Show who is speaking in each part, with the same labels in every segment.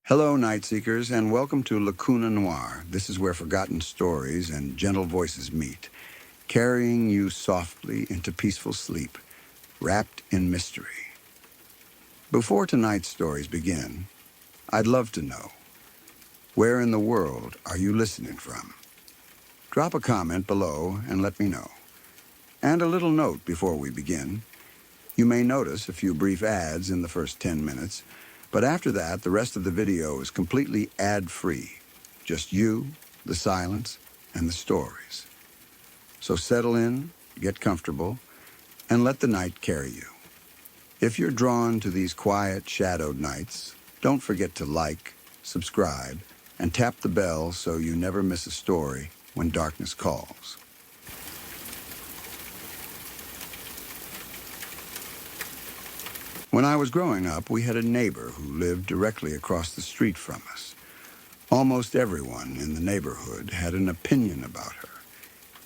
Speaker 1: Hello, Night Seekers, and welcome to Lacuna Noir. This is where forgotten stories and gentle voices meet, carrying you softly into peaceful sleep, wrapped in mystery. Before tonight's stories begin, I'd love to know, where in the world are you listening from? Drop a comment below and let me know. And a little note before we begin. You may notice a few brief ads in the first 10 minutes, but after that, the rest of the video is completely ad-free. Just you, the silence, and the stories. So settle in, get comfortable, and let the night carry you. If you're drawn to these quiet, shadowed nights, don't forget to like, subscribe, and tap the bell so you never miss a story when darkness calls. When I was growing up, we had a neighbor who lived directly across the street from us. Almost everyone in the neighborhood had an opinion about her,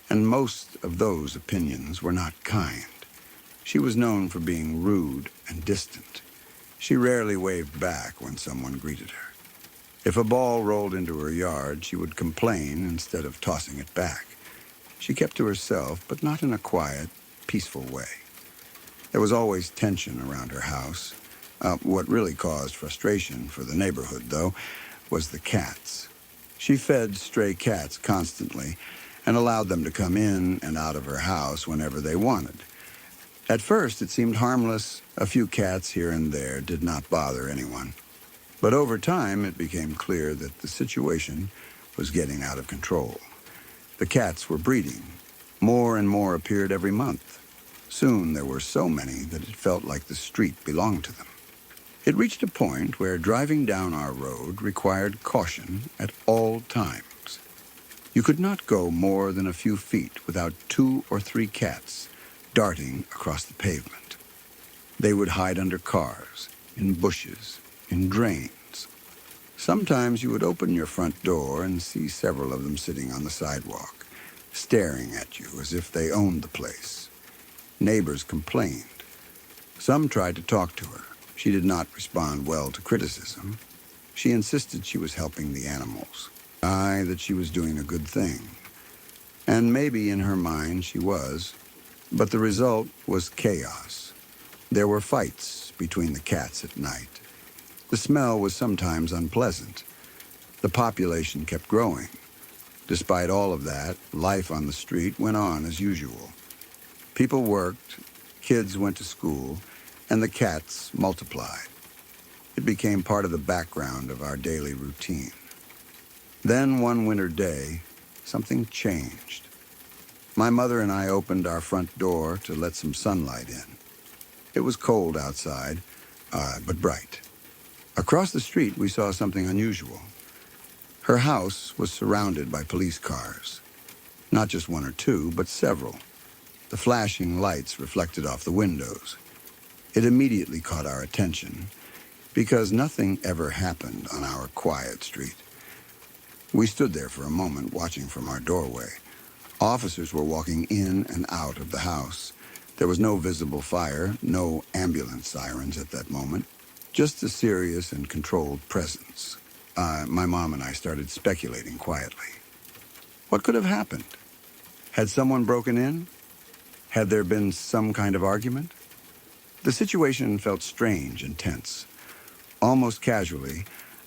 Speaker 1: and most of those opinions were not kind. She was known for being rude and distant. She rarely waved back when someone greeted her. If a ball rolled into her yard, she would complain instead of tossing it back. She kept to herself, but not in a quiet, peaceful way. There was always tension around her house. What really caused frustration for the neighborhood, though, was the cats. She fed stray cats constantly and allowed them to come in and out of her house whenever they wanted. At first, it seemed harmless. A few cats here and there did not bother anyone. But over time, it became clear that the situation was getting out of control. The cats were breeding. More and more appeared every month. Soon there were so many that it felt like the street belonged to them. It reached a point where driving down our road required caution at all times. You could not go more than a few feet without 2 or 3 cats darting across the pavement. They would hide under cars, in bushes, in drains. Sometimes you would open your front door and see several of them sitting on the sidewalk, staring at you as if they owned the place. Neighbors complained. Some tried to talk to her. She did not respond well to criticism. She insisted she was helping the animals. That she was doing a good thing. And maybe in her mind she was. But the result was chaos. There were fights between the cats at night. The smell was sometimes unpleasant. The population kept growing. Despite all of that, life on the street went on as usual. People worked, kids went to school, and the cats multiplied. It became part of the background of our daily routine. Then one winter day, something changed. My mother and I opened our front door to let some sunlight in. It was cold outside, but bright. Across the street, we saw something unusual. Her house was surrounded by police cars. Not just 1 or 2, but several. The flashing lights reflected off the windows. It immediately caught our attention, because nothing ever happened on our quiet street. We stood there for a moment, watching from our doorway. Officers were walking in and out of the house. There was no visible fire, no ambulance sirens at that moment, just a serious and controlled presence. My mom and I started speculating quietly. What could have happened? Had someone broken in? Had there been some kind of argument? The situation felt strange and tense. Almost casually,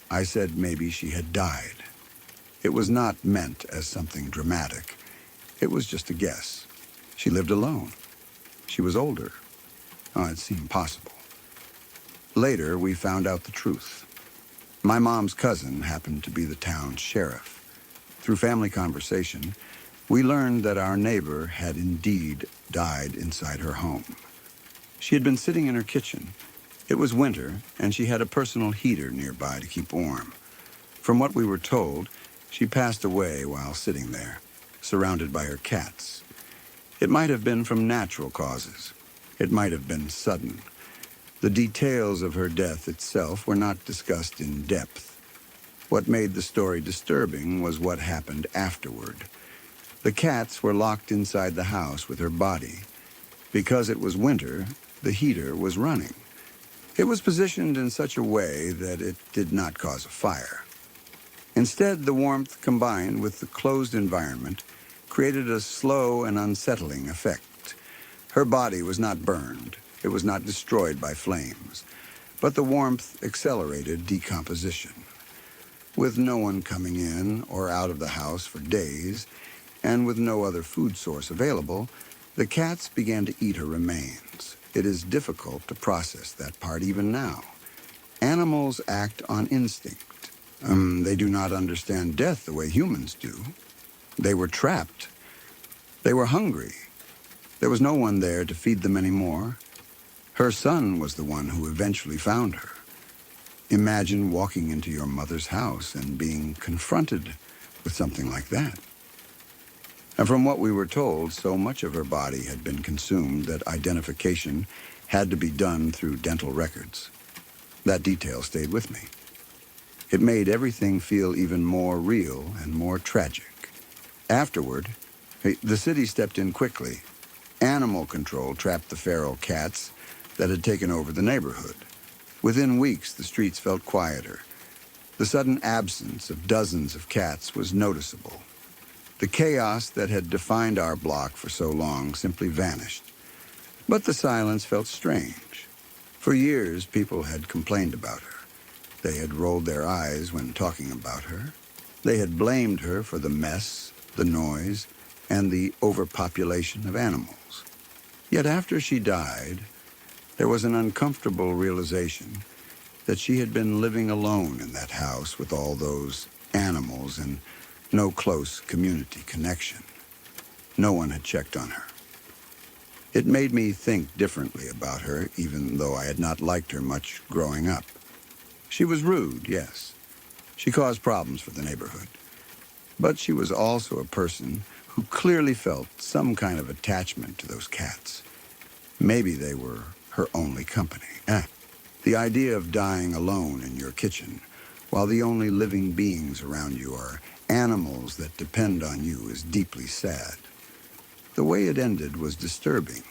Speaker 1: I said maybe she had died. It was not meant as something dramatic. It was just a guess. She lived alone. She was older. It seemed possible. Later, we found out the truth. My mom's cousin happened to be the town's sheriff. Through family conversation, we learned that our neighbor had indeed died inside her home. She had been sitting in her kitchen. It was winter, and she had a personal heater nearby to keep warm. From what we were told, she passed away while sitting there, surrounded by her cats. It might have been from natural causes. It might have been sudden. The details of her death itself were not discussed in depth. What made the story disturbing was what happened afterward. The cats were locked inside the house with her body. Because it was winter, the heater was running. It was positioned in such a way that it did not cause a fire. Instead, the warmth combined with the closed environment created a slow and unsettling effect. Her body was not burned. It was not destroyed by flames. But the warmth accelerated decomposition. With no one coming in or out of the house for days, and with no other food source available, the cats began to eat her remains. It is difficult to process that part even now. Animals act on instinct. They do not understand death the way humans do. They were trapped. They were hungry. There was no one there to feed them anymore. Her son was the one who eventually found her. Imagine walking into your mother's house and being confronted with something like that. And from what we were told, so much of her body had been consumed that identification had to be done through dental records. That detail stayed with me. It made everything feel even more real and more tragic. Afterward, the city stepped in quickly. Animal control trapped the feral cats that had taken over the neighborhood. Within weeks, the streets felt quieter. The sudden absence of dozens of cats was noticeable. The chaos that had defined our block for so long simply vanished. But the silence felt strange. For years, people had complained about her. They had rolled their eyes when talking about her. They had blamed her for the mess, the noise, and the overpopulation of animals. Yet after she died, there was an uncomfortable realization that she had been living alone in that house with all those animals and no close community connection. No one had checked on her. It made me think differently about her, even though I had not liked her much growing up. She was rude, yes. She caused problems for the neighborhood. But she was also a person who clearly felt some kind of attachment to those cats. Maybe they were her only company. The idea of dying alone in your kitchen, while the only living beings around you are animals that depend on you, is deeply sad. The way it ended was disturbing,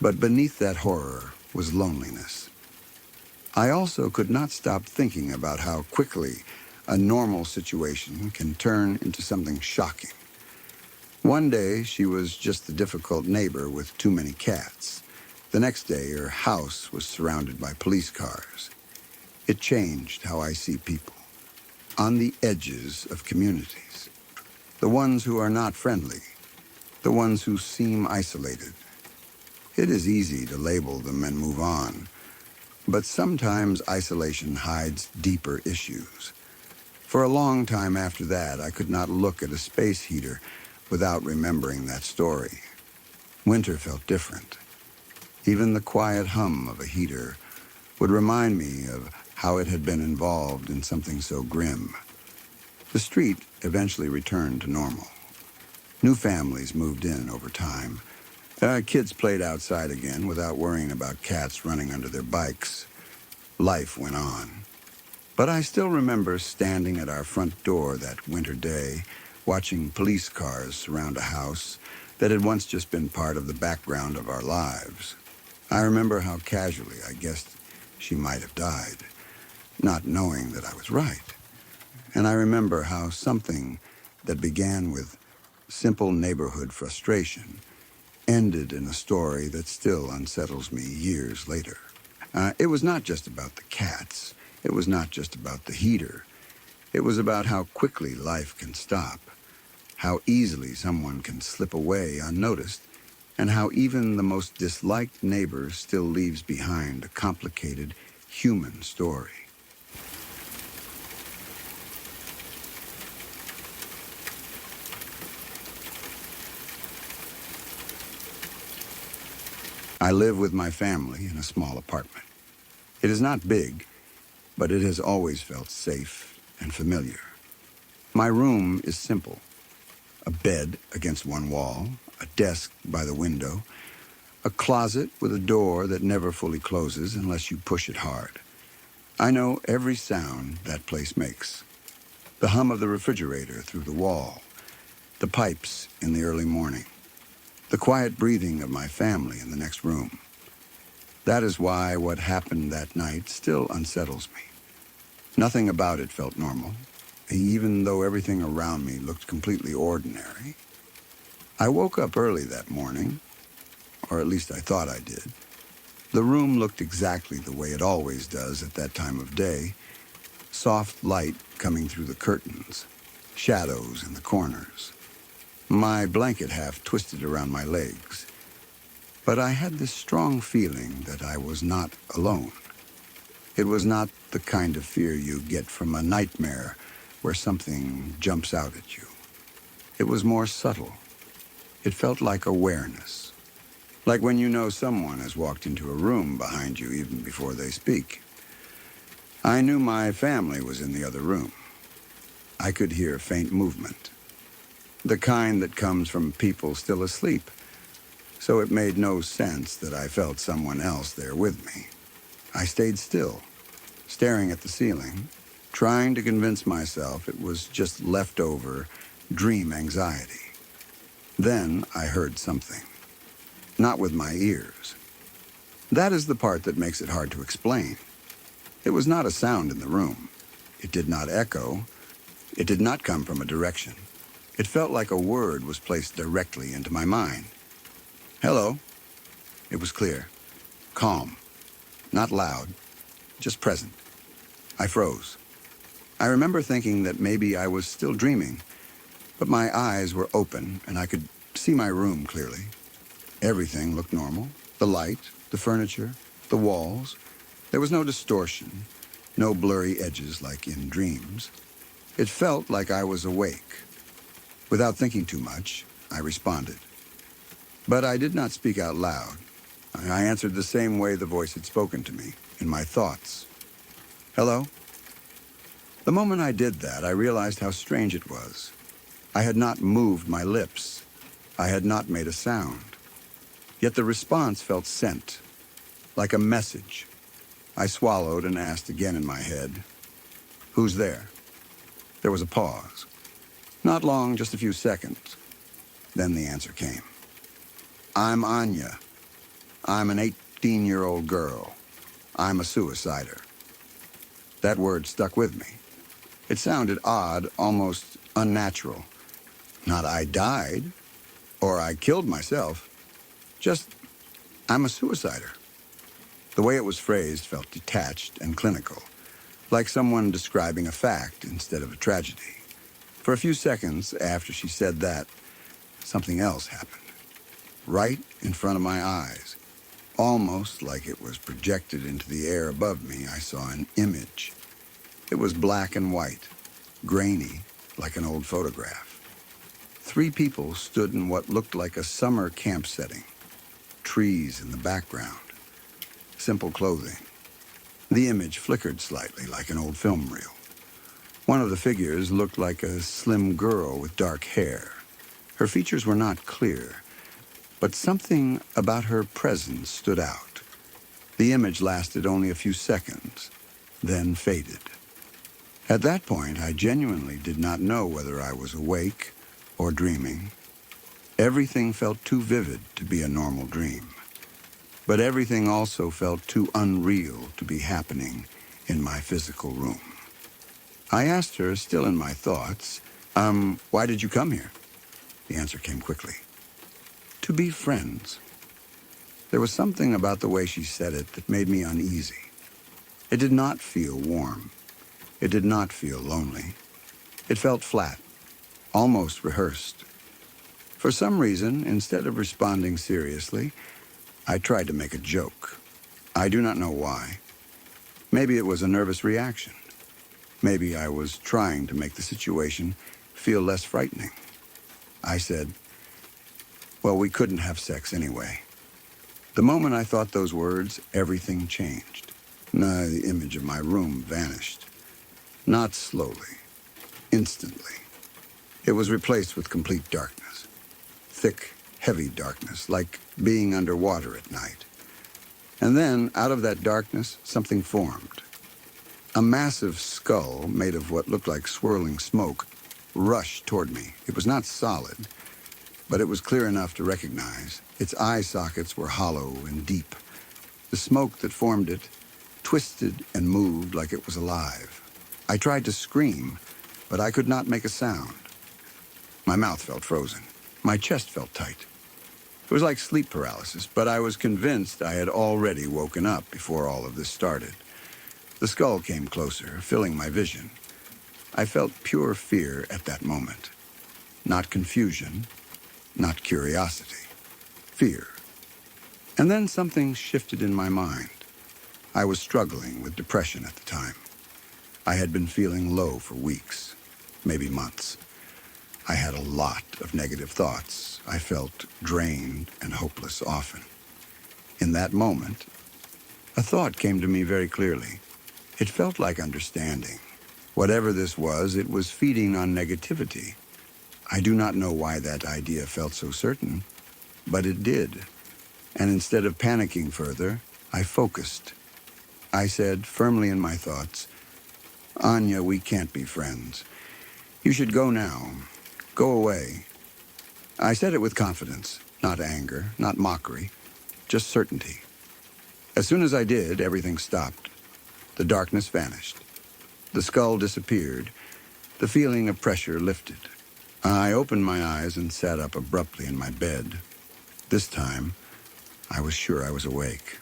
Speaker 1: but beneath that horror was loneliness. I also could not stop thinking about how quickly a normal situation can turn into something shocking. One day, she was just the difficult neighbor with too many cats. The next day, her house was surrounded by police cars. It changed how I see people. On the edges of communities. The ones who are not friendly. The ones who seem isolated. It is easy to label them and move on. But sometimes isolation hides deeper issues. For a long time after that, I could not look at a space heater without remembering that story. Winter felt different. Even the quiet hum of a heater would remind me of how it had been involved in something so grim. The street eventually returned to normal. New families moved in over time. Kids played outside again without worrying about cats running under their bikes. Life went on. But I still remember standing at our front door that winter day, watching police cars surround a house that had once just been part of the background of our lives. I remember how casually I guessed she might have died, not knowing that I was right. And I remember how something that began with simple neighborhood frustration ended in a story that still unsettles me years later. It was not just about the cats. It was not just about the heater. It was about how quickly life can stop, how easily someone can slip away unnoticed, and how even the most disliked neighbor still leaves behind a complicated human story. I live with my family in a small apartment. It is not big, but it has always felt safe and familiar. My room is simple. A bed against one wall, a desk by the window, a closet with a door that never fully closes unless you push it hard. I know every sound that place makes. The hum of the refrigerator through the wall, the pipes in the early morning, the quiet breathing of my family in the next room. That is why what happened that night still unsettles me. Nothing about it felt normal, even though everything around me looked completely ordinary. I woke up early that morning, or at least I thought I did. The room looked exactly the way it always does at that time of day. Soft light coming through the curtains, shadows in the corners. My blanket half twisted around my legs. But I had this strong feeling that I was not alone. It was not the kind of fear you get from a nightmare where something jumps out at you. It was more subtle. It felt like awareness. Like when you know someone has walked into a room behind you even before they speak. I knew my family was in the other room. I could hear faint movement. The kind that comes from people still asleep. So it made no sense that I felt someone else there with me. I stayed still, staring at the ceiling, trying to convince myself it was just leftover dream anxiety. Then I heard something. Not with my ears. That is the part that makes it hard to explain. It was not a sound in the room. It did not echo. It did not come from a direction. It felt like a word was placed directly into my mind. Hello. It was clear. Calm. Not loud. Just present. I froze. I remember thinking that maybe I was still dreaming, but my eyes were open and I could see my room clearly. Everything looked normal. The light, the furniture, the walls. There was no distortion, no blurry edges like in dreams. It felt like I was awake. Without thinking too much, I responded. But I did not speak out loud. I answered the same way the voice had spoken to me, in my thoughts. Hello? The moment I did that, I realized how strange it was. I had not moved my lips. I had not made a sound. Yet the response felt sent, like a message. I swallowed and asked again in my head, "Who's there?" There was a pause. Not long, just a few seconds. Then the answer came. "I'm Anya. I'm an 18-year-old girl. I'm a suicider." That word stuck with me. It sounded odd, almost unnatural. Not "I died," or "I killed myself." Just, "I'm a suicider." The way it was phrased felt detached and clinical, like someone describing a fact instead of a tragedy. For a few seconds after she said that, something else happened. Right in front of my eyes, almost like it was projected into the air above me, I saw an image. It was black and white, grainy, like an old photograph. 3 people stood in what looked like a summer camp setting. Trees in the background. Simple clothing. The image flickered slightly like an old film reel. One of the figures looked like a slim girl with dark hair. Her features were not clear, but something about her presence stood out. The image lasted only a few seconds, then faded. At that point, I genuinely did not know whether I was awake or dreaming. Everything felt too vivid to be a normal dream. But everything also felt too unreal to be happening in my physical room. I asked her, still in my thoughts, "Why did you come here?" The answer came quickly. "To be friends." There was something about the way she said it that made me uneasy. It did not feel warm. It did not feel lonely. It felt flat, almost rehearsed. For some reason, instead of responding seriously, I tried to make a joke. I do not know why. Maybe it was a nervous reaction. Maybe I was trying to make the situation feel less frightening. I said, "Well, we couldn't have sex anyway." The moment I thought those words, everything changed. The image of my room vanished. Not slowly, instantly. It was replaced with complete darkness. Thick, heavy darkness, like being underwater at night. And then, out of that darkness, something formed. A massive skull, made of what looked like swirling smoke, rushed toward me. It was not solid, but it was clear enough to recognize. Its eye sockets were hollow and deep. The smoke that formed it twisted and moved like it was alive. I tried to scream, but I could not make a sound. My mouth felt frozen. My chest felt tight. It was like sleep paralysis, but I was convinced I had already woken up before all of this started. The skull came closer, filling my vision. I felt pure fear at that moment. Not confusion, not curiosity. Fear. And then something shifted in my mind. I was struggling with depression at the time. I had been feeling low for weeks, maybe months. I had a lot of negative thoughts. I felt drained and hopeless often. In that moment, a thought came to me very clearly. It felt like understanding. Whatever this was, it was feeding on negativity. I do not know why that idea felt so certain, but it did. And instead of panicking further, I focused. I said, firmly in my thoughts, "Anya, we can't be friends. You should go now. Go away." I said it with confidence, not anger, not mockery, just certainty. As soon as I did, everything stopped. The darkness vanished. The skull disappeared. The feeling of pressure lifted. I opened my eyes and sat up abruptly in my bed. This time, I was sure I was awake.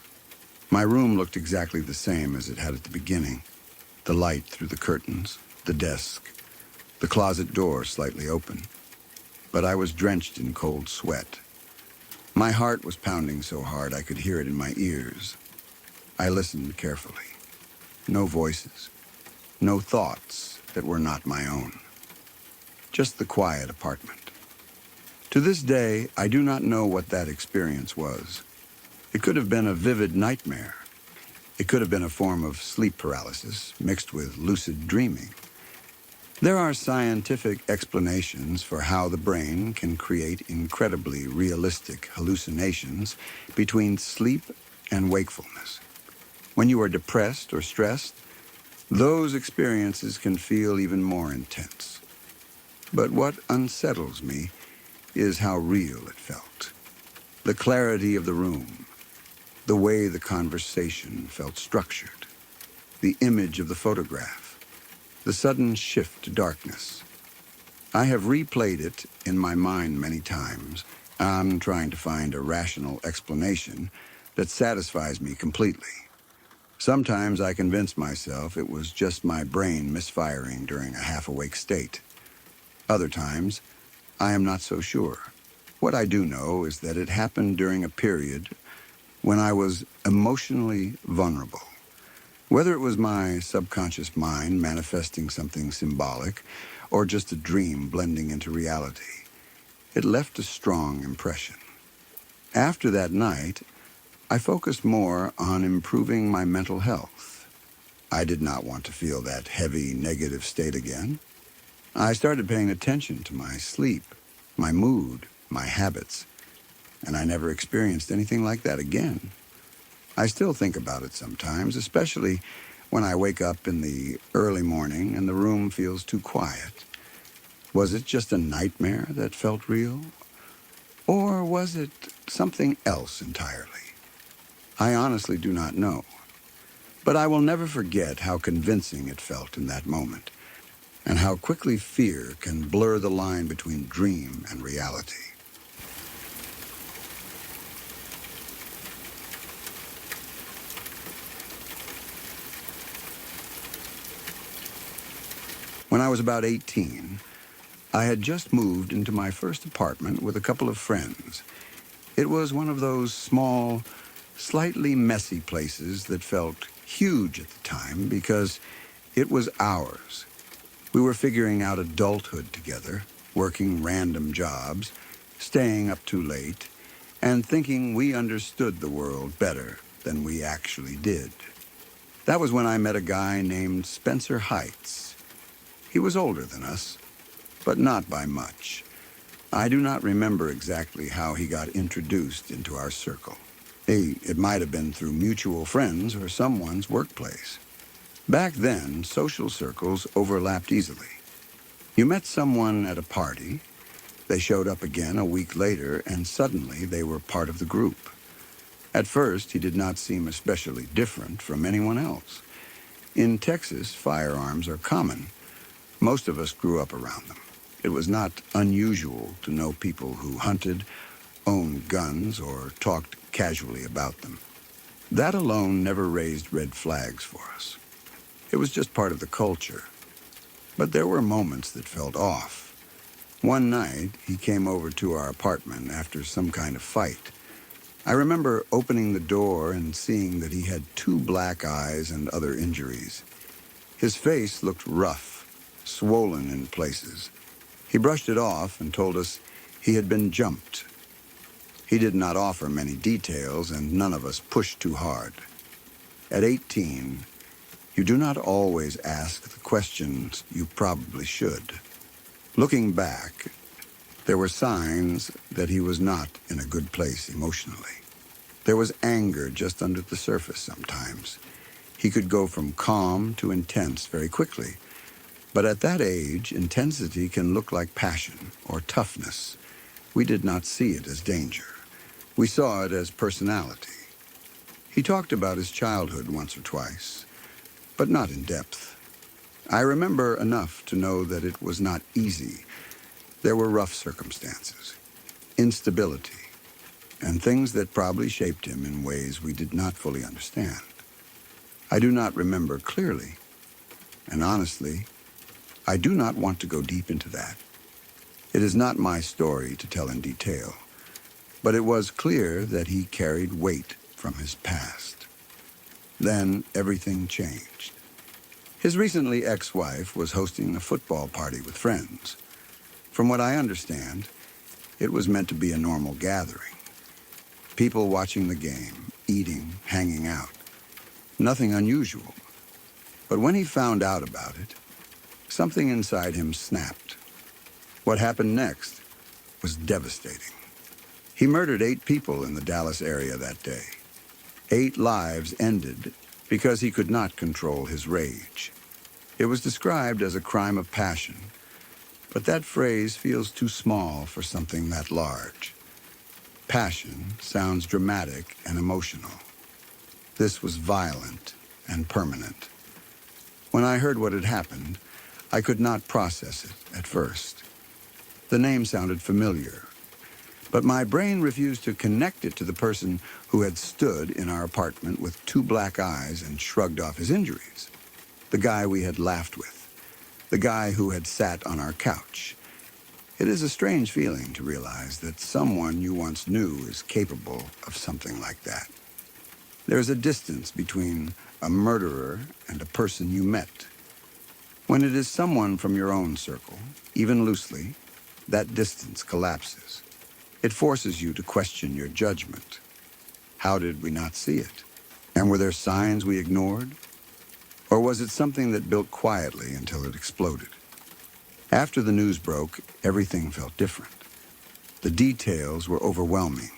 Speaker 1: My room looked exactly the same as it had at the beginning. The light through the curtains, the desk, the closet door slightly open. But I was drenched in cold sweat. My heart was pounding so hard I could hear it in my ears. I listened carefully. No voices, no thoughts that were not my own. Just the quiet apartment. To this day, I do not know what that experience was. It could have been a vivid nightmare. It could have been a form of sleep paralysis mixed with lucid dreaming. There are scientific explanations for how the brain can create incredibly realistic hallucinations between sleep and wakefulness. When you are depressed or stressed, those experiences can feel even more intense. But what unsettles me is how real it felt. The clarity of the room, the way the conversation felt structured, the image of the photograph, the sudden shift to darkness. I have replayed it in my mind many times. I'm trying to find a rational explanation that satisfies me completely. Sometimes I convince myself it was just my brain misfiring during a half-awake state. Other times, I am not so sure. What I do know is that it happened during a period when I was emotionally vulnerable. Whether it was my subconscious mind manifesting something symbolic or just a dream blending into reality, it left a strong impression. After that night, I focused more on improving my mental health. I did not want to feel that heavy, negative state again. I started paying attention to my sleep, my mood, my habits, and I never experienced anything like that again. I still think about it sometimes, especially when I wake up in the early morning and the room feels too quiet. Was it just a nightmare that felt real? Or was it something else entirely? I honestly do not know. But I will never forget how convincing it felt in that moment, and how quickly fear can blur the line between dream and reality. When I was about 18, I had just moved into my first apartment with a couple of friends. It was one of those small, slightly messy places that felt huge at the time because it was ours. We were figuring out adulthood together, working random jobs, staying up too late, and thinking we understood the world better than we actually did. That was when I met a guy named Spencer Heights. He was older than us, but not by much. I do not remember exactly how he got introduced into our circle. It might have been through mutual friends or someone's workplace. Back then, social circles overlapped easily. You met someone at a party, they showed up again a week later, and suddenly they were part of the group. At first, he did not seem especially different from anyone else. In Texas, firearms are common. Most of us grew up around them. It was not unusual to know people who hunted, owned guns, or talked casually about them. That alone never raised red flags for us. It was just part of the culture. But there were moments that felt off. One night, he came over to our apartment after some kind of fight. I remember opening the door and seeing that he had 2 black eyes and other injuries. His face looked rough, swollen in places. He brushed it off and told us he had been jumped. He did not offer many details, and none of us pushed too hard. At 18, you do not always ask the questions you probably should. Looking back, there were signs that he was not in a good place emotionally. There was anger just under the surface sometimes. He could go from calm to intense very quickly. But at that age, intensity can look like passion or toughness. We did not see it as danger. We saw it as personality. He talked about his childhood once or twice, but not in depth. I remember enough to know that it was not easy. There were rough circumstances, instability, and things that probably shaped him in ways we did not fully understand. I do not remember clearly, and honestly, I do not want to go deep into that. It is not my story to tell in detail, but it was clear that he carried weight from his past. Then everything changed. His recently ex-wife was hosting a football party with friends. From what I understand, it was meant to be a normal gathering. People watching the game, eating, hanging out. Nothing unusual. But when he found out about it, something inside him snapped. What happened next was devastating. He murdered 8 people in the Dallas area that day. 8 lives ended because he could not control his rage. It was described as a crime of passion, but that phrase feels too small for something that large. Passion sounds dramatic and emotional. This was violent and permanent. When I heard what had happened, I could not process it at first. The name sounded familiar, but my brain refused to connect it to the person who had stood in our apartment with 2 black eyes and shrugged off his injuries. The guy we had laughed with. The guy who had sat on our couch. It is a strange feeling to realize that someone you once knew is capable of something like that. There is a distance between a murderer and a person you met. When it is someone from your own circle, even loosely, that distance collapses. It forces you to question your judgment. How did we not see it? And were there signs we ignored? Or was it something that built quietly until it exploded? After the news broke, everything felt different. The details were overwhelming.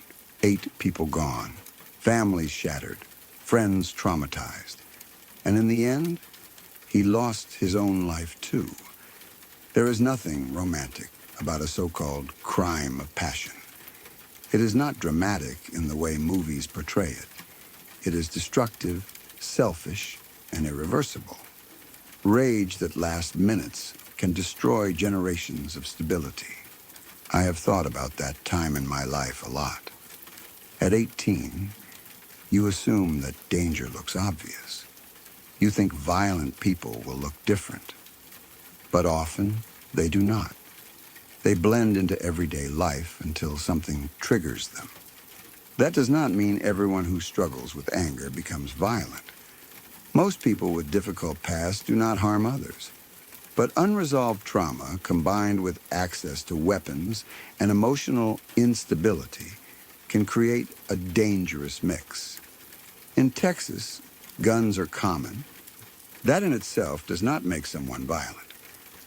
Speaker 1: 8 people gone, families shattered, friends traumatized. And in the end, he lost his own life too. There is nothing romantic about a so-called crime of passion. It is not dramatic in the way movies portray it. It is destructive, selfish, and irreversible. Rage that lasts minutes can destroy generations of stability. I have thought about that time in my life a lot. At 18, you assume that danger looks obvious. You think violent people will look different. But often, they do not. They blend into everyday life until something triggers them. That does not mean everyone who struggles with anger becomes violent. Most people with difficult pasts do not harm others. But unresolved trauma, combined with access to weapons and emotional instability, can create a dangerous mix. In Texas, guns are common. That in itself does not make someone violent.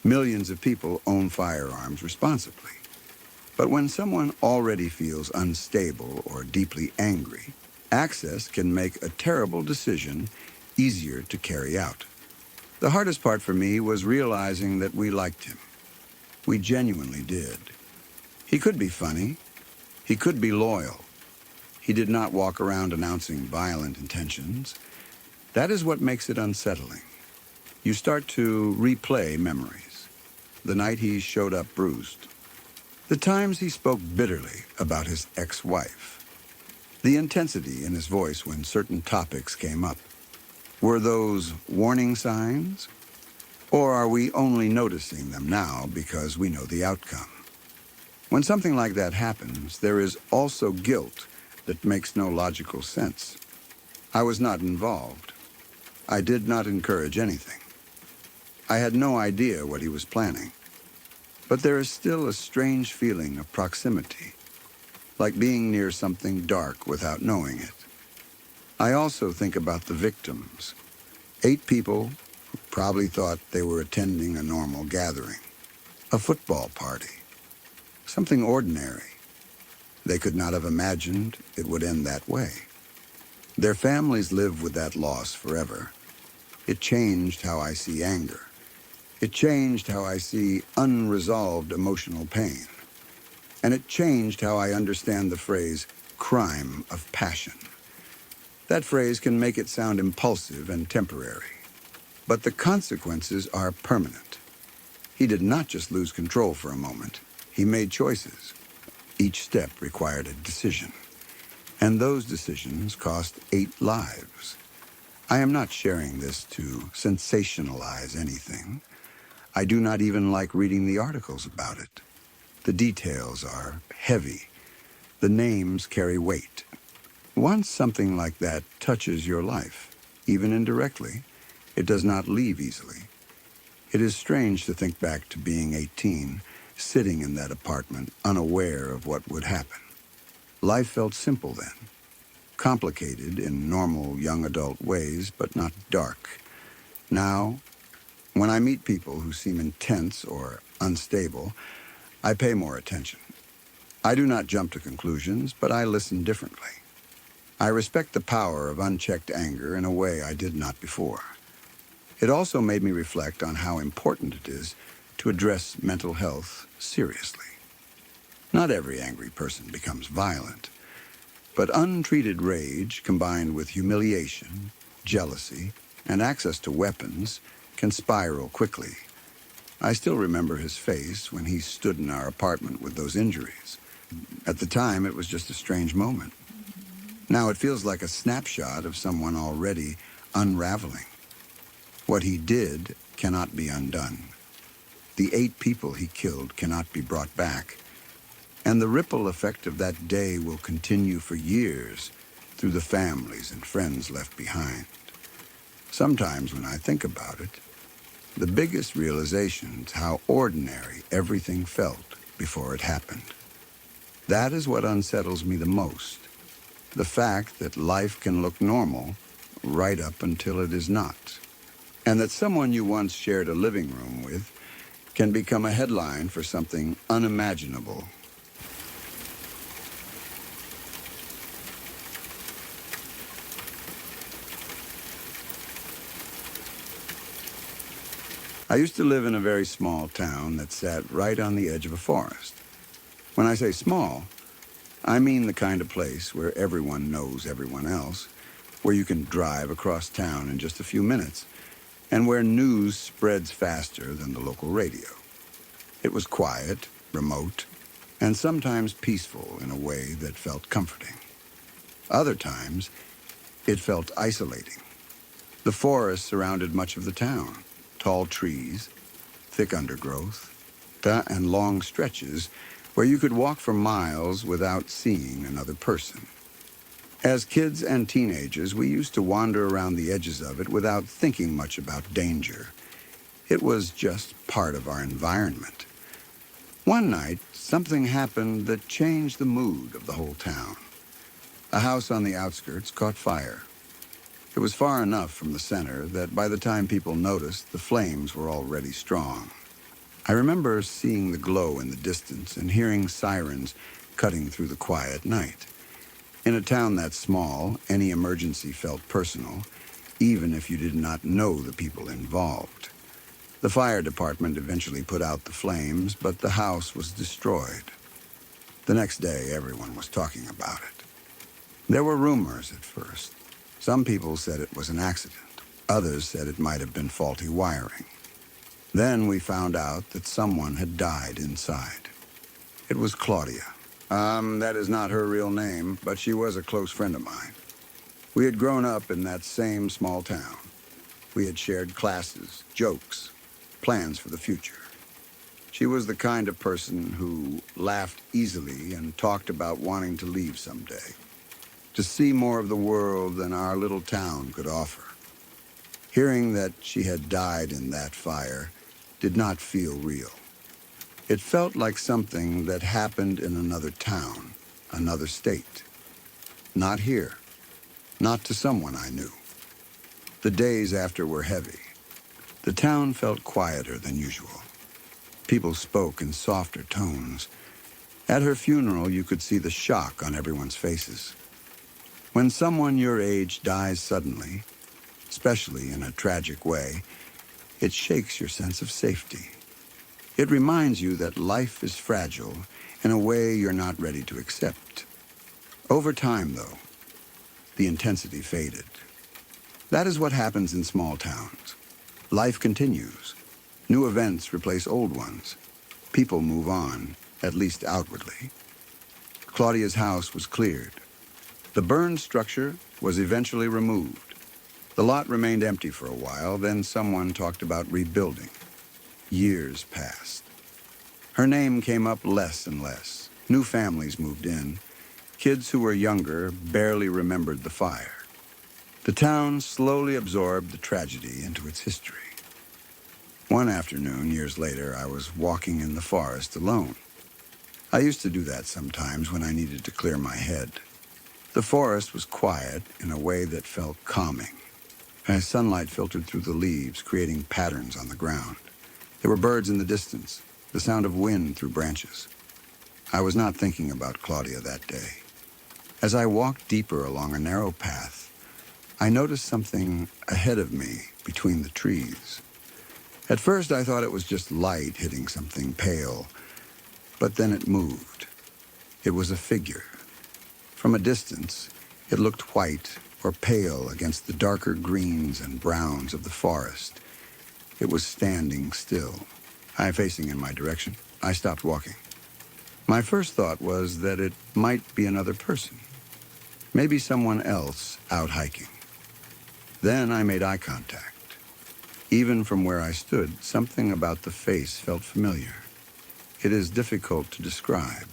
Speaker 1: Millions of people own firearms responsibly. But when someone already feels unstable or deeply angry, access can make a terrible decision easier to carry out. The hardest part for me was realizing that we liked him. We genuinely did. He could be funny. He could be loyal. He did not walk around announcing violent intentions. That is what makes it unsettling. You start to replay memories. The night he showed up bruised. The times he spoke bitterly about his ex-wife. The intensity in his voice when certain topics came up. Were those warning signs? Or are we only noticing them now because we know the outcome? When something like that happens, there is also guilt that makes no logical sense. I was not involved. I did not encourage anything. I had no idea what he was planning. But there is still a strange feeling of proximity, like being near something dark without knowing it. I also think about the victims. 8 people who probably thought they were attending a normal gathering, a football party, something ordinary. They could not have imagined it would end that way. Their families live with that loss forever. It changed how I see anger. It changed how I see unresolved emotional pain. And it changed how I understand the phrase, crime of passion. That phrase can make it sound impulsive and temporary. But the consequences are permanent. He did not just lose control for a moment. He made choices. Each step required a decision. And those decisions cost 8 lives. I am not sharing this to sensationalize anything. I do not even like reading the articles about it. The details are heavy. The names carry weight. Once something like that touches your life, even indirectly, it does not leave easily. It is strange to think back to being 18, sitting in that apartment, unaware of what would happen. Life felt simple then, complicated in normal young adult ways, but not dark. Now, when I meet people who seem intense or unstable, I pay more attention. I do not jump to conclusions, but I listen differently. I respect the power of unchecked anger in a way I did not before. It also made me reflect on how important it is to address mental health seriously. Not every angry person becomes violent, but untreated rage combined with humiliation, jealousy, and access to weapons can spiral quickly. I still remember his face when he stood in our apartment with those injuries. At the time, it was just a strange moment. Now it feels like a snapshot of someone already unraveling. What he did cannot be undone. The 8 people he killed cannot be brought back. And the ripple effect of that day will continue for years through the families and friends left behind. Sometimes when I think about it, the biggest realization is how ordinary everything felt before it happened. That is what unsettles me the most. The fact that life can look normal right up until it is not. And that someone you once shared a living room with can become a headline for something unimaginable. I used to live in a very small town that sat right on the edge of a forest. When I say small, I mean the kind of place where everyone knows everyone else, where you can drive across town in just a few minutes, and where news spreads faster than the local radio. It was quiet, remote, and sometimes peaceful in a way that felt comforting. Other times, it felt isolating. The forest surrounded much of the town. Tall trees, thick undergrowth, and long stretches where you could walk for miles without seeing another person. As kids and teenagers, we used to wander around the edges of it without thinking much about danger. It was just part of our environment. One night, something happened that changed the mood of the whole town. A house on the outskirts caught fire. It was far enough from the center that by the time people noticed, the flames were already strong. I remember seeing the glow in the distance and hearing sirens cutting through the quiet night. In a town that small, any emergency felt personal, even if you did not know the people involved. The fire department eventually put out the flames, but the house was destroyed. The next day, everyone was talking about it. There were rumors at first. Some people said it was an accident. Others said it might have been faulty wiring. Then we found out that someone had died inside. It was Claudia. That is not her real name, but she was a close friend of mine. We had grown up in that same small town. We had shared classes, jokes, plans for the future. She was the kind of person who laughed easily and talked about wanting to leave someday, to see more of the world than our little town could offer. Hearing that she had died in that fire did not feel real. It felt like something that happened in another town, another state. Not here. Not to someone I knew. The days after were heavy. The town felt quieter than usual. People spoke in softer tones. At her funeral, you could see the shock on everyone's faces. When someone your age dies suddenly, especially in a tragic way, it shakes your sense of safety. It reminds you that life is fragile in a way you're not ready to accept. Over time, though, the intensity faded. That is what happens in small towns. Life continues. New events replace old ones. People move on, at least outwardly. Claudia's house was cleared. The burned structure was eventually removed. The lot remained empty for a while, then someone talked about rebuilding. Years passed. Her name came up less and less. New families moved in. Kids who were younger barely remembered the fire. The town slowly absorbed the tragedy into its history. One afternoon, years later, I was walking in the forest alone. I used to do that sometimes when I needed to clear my head. The forest was quiet in a way that felt calming. As sunlight filtered through the leaves, creating patterns on the ground. There were birds in the distance, the sound of wind through branches. I was not thinking about Claudia that day. As I walked deeper along a narrow path, I noticed something ahead of me between the trees. At first, I thought it was just light hitting something pale, but then it moved. It was a figure. From a distance, it looked white or pale against the darker greens and browns of the forest. It was standing still. I facing in my direction. I stopped walking. My first thought was that it might be another person. Maybe someone else out hiking. Then I made eye contact. Even from where I stood, something about the face felt familiar. It is difficult to describe.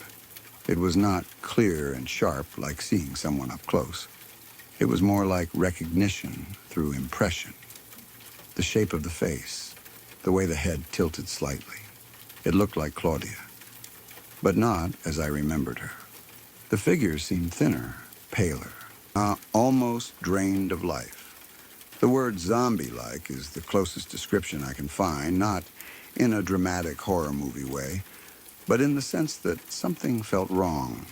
Speaker 1: It was not clear and sharp like seeing someone up close. It was more like recognition through impression. The shape of the face, the way the head tilted slightly. It looked like Claudia, but not as I remembered her. The figure seemed thinner, paler, almost drained of life. The word zombie-like is the closest description I can find, not in a dramatic horror movie way, but in the sense that something felt wrong.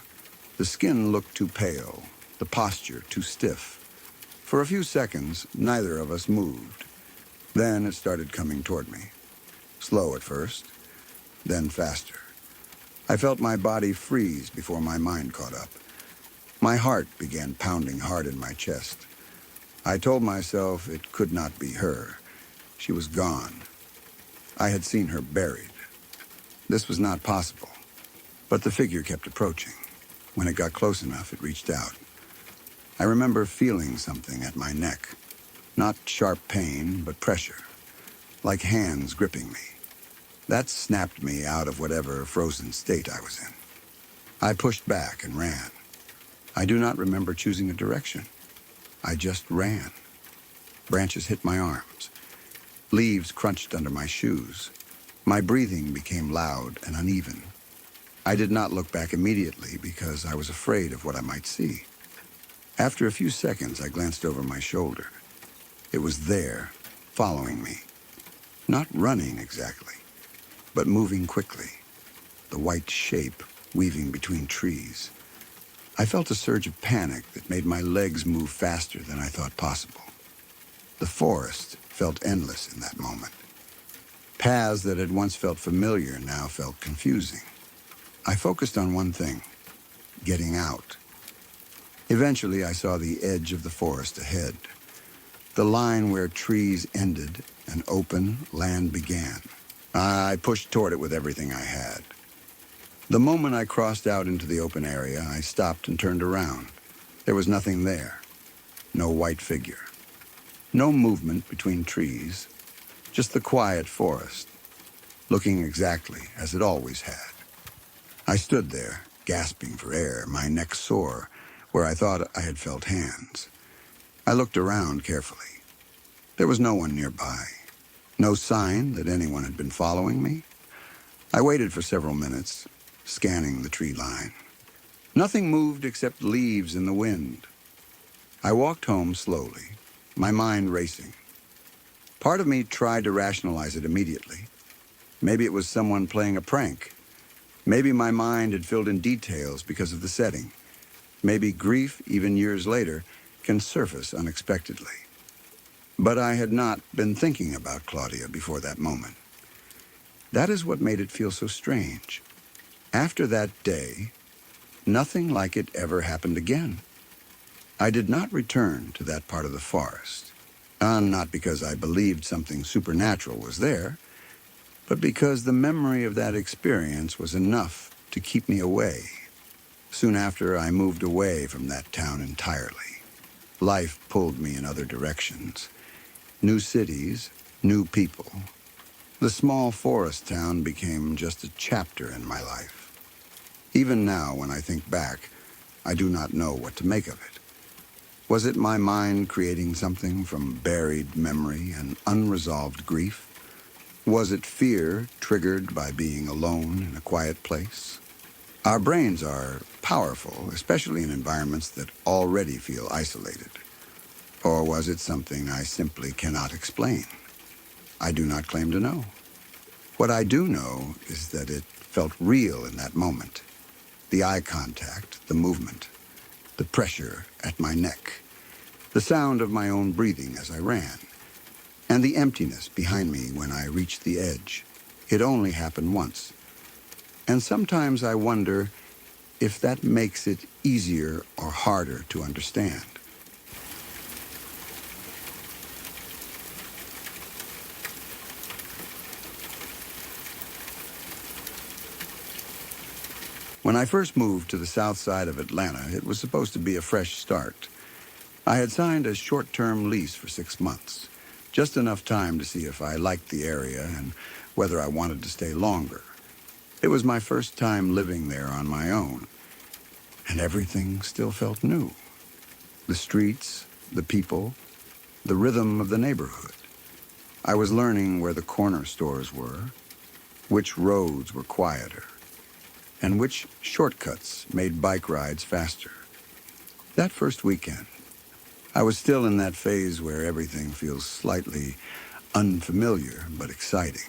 Speaker 1: The skin looked too pale, the posture too stiff. For a few seconds, neither of us moved. Then it started coming toward me. Slow at first, then faster. I felt my body freeze before my mind caught up. My heart began pounding hard in my chest. I told myself it could not be her. She was gone. I had seen her buried. This was not possible. But the figure kept approaching. When it got close enough, it reached out. I remember feeling something at my neck. Not sharp pain, but pressure. Like hands gripping me. That snapped me out of whatever frozen state I was in. I pushed back and ran. I do not remember choosing a direction. I just ran. Branches hit my arms. Leaves crunched under my shoes. My breathing became loud and uneven. I did not look back immediately because I was afraid of what I might see. After a few seconds, I glanced over my shoulder. It was there, following me. Not running exactly, but moving quickly. The white shape weaving between trees. I felt a surge of panic that made my legs move faster than I thought possible. The forest felt endless in that moment. Paths that had once felt familiar now felt confusing. I focused on one thing, getting out. Eventually, I saw the edge of the forest ahead, the line where trees ended and open land began. I pushed toward it with everything I had. The moment I crossed out into the open area, I stopped and turned around. There was nothing there. No white figure. No movement between trees. Just the quiet forest, looking exactly as it always had. I stood there, gasping for air, my neck sore, where I thought I had felt hands. I looked around carefully. There was no one nearby. No sign that anyone had been following me. I waited for several minutes, scanning the tree line. Nothing moved except leaves in the wind. I walked home slowly, my mind racing. Part of me tried to rationalize it immediately. Maybe it was someone playing a prank. Maybe my mind had filled in details because of the setting. Maybe grief, even years later, can surface unexpectedly. But I had not been thinking about Claudia before that moment. That is what made it feel so strange. After that day, nothing like it ever happened again. I did not return to that part of the forest. Not because I believed something supernatural was there, but because the memory of that experience was enough to keep me away. Soon after, I moved away from that town entirely. Life pulled me in other directions. New cities, new people. The small forest town became just a chapter in my life. Even now, when I think back, I do not know what to make of it. Was it my mind creating something from buried memory and unresolved grief? Was it fear triggered by being alone in a quiet place? Our brains are powerful, especially in environments that already feel isolated. Or was it something I simply cannot explain? I do not claim to know. What I do know is that it felt real in that moment. The eye contact, the movement, the pressure at my neck, the sound of my own breathing as I ran, and the emptiness behind me when I reached the edge. It only happened once. And sometimes I wonder if that makes it easier or harder to understand. When I first moved to the south side of Atlanta, it was supposed to be a fresh start. I had signed a short-term lease for 6 months, just enough time to see if I liked the area and whether I wanted to stay longer. It was my first time living there on my own, and everything still felt new. The streets, the people, the rhythm of the neighborhood. I was learning where the corner stores were, which roads were quieter, and which shortcuts made bike rides faster. That first weekend, I was still in that phase where everything feels slightly unfamiliar but exciting.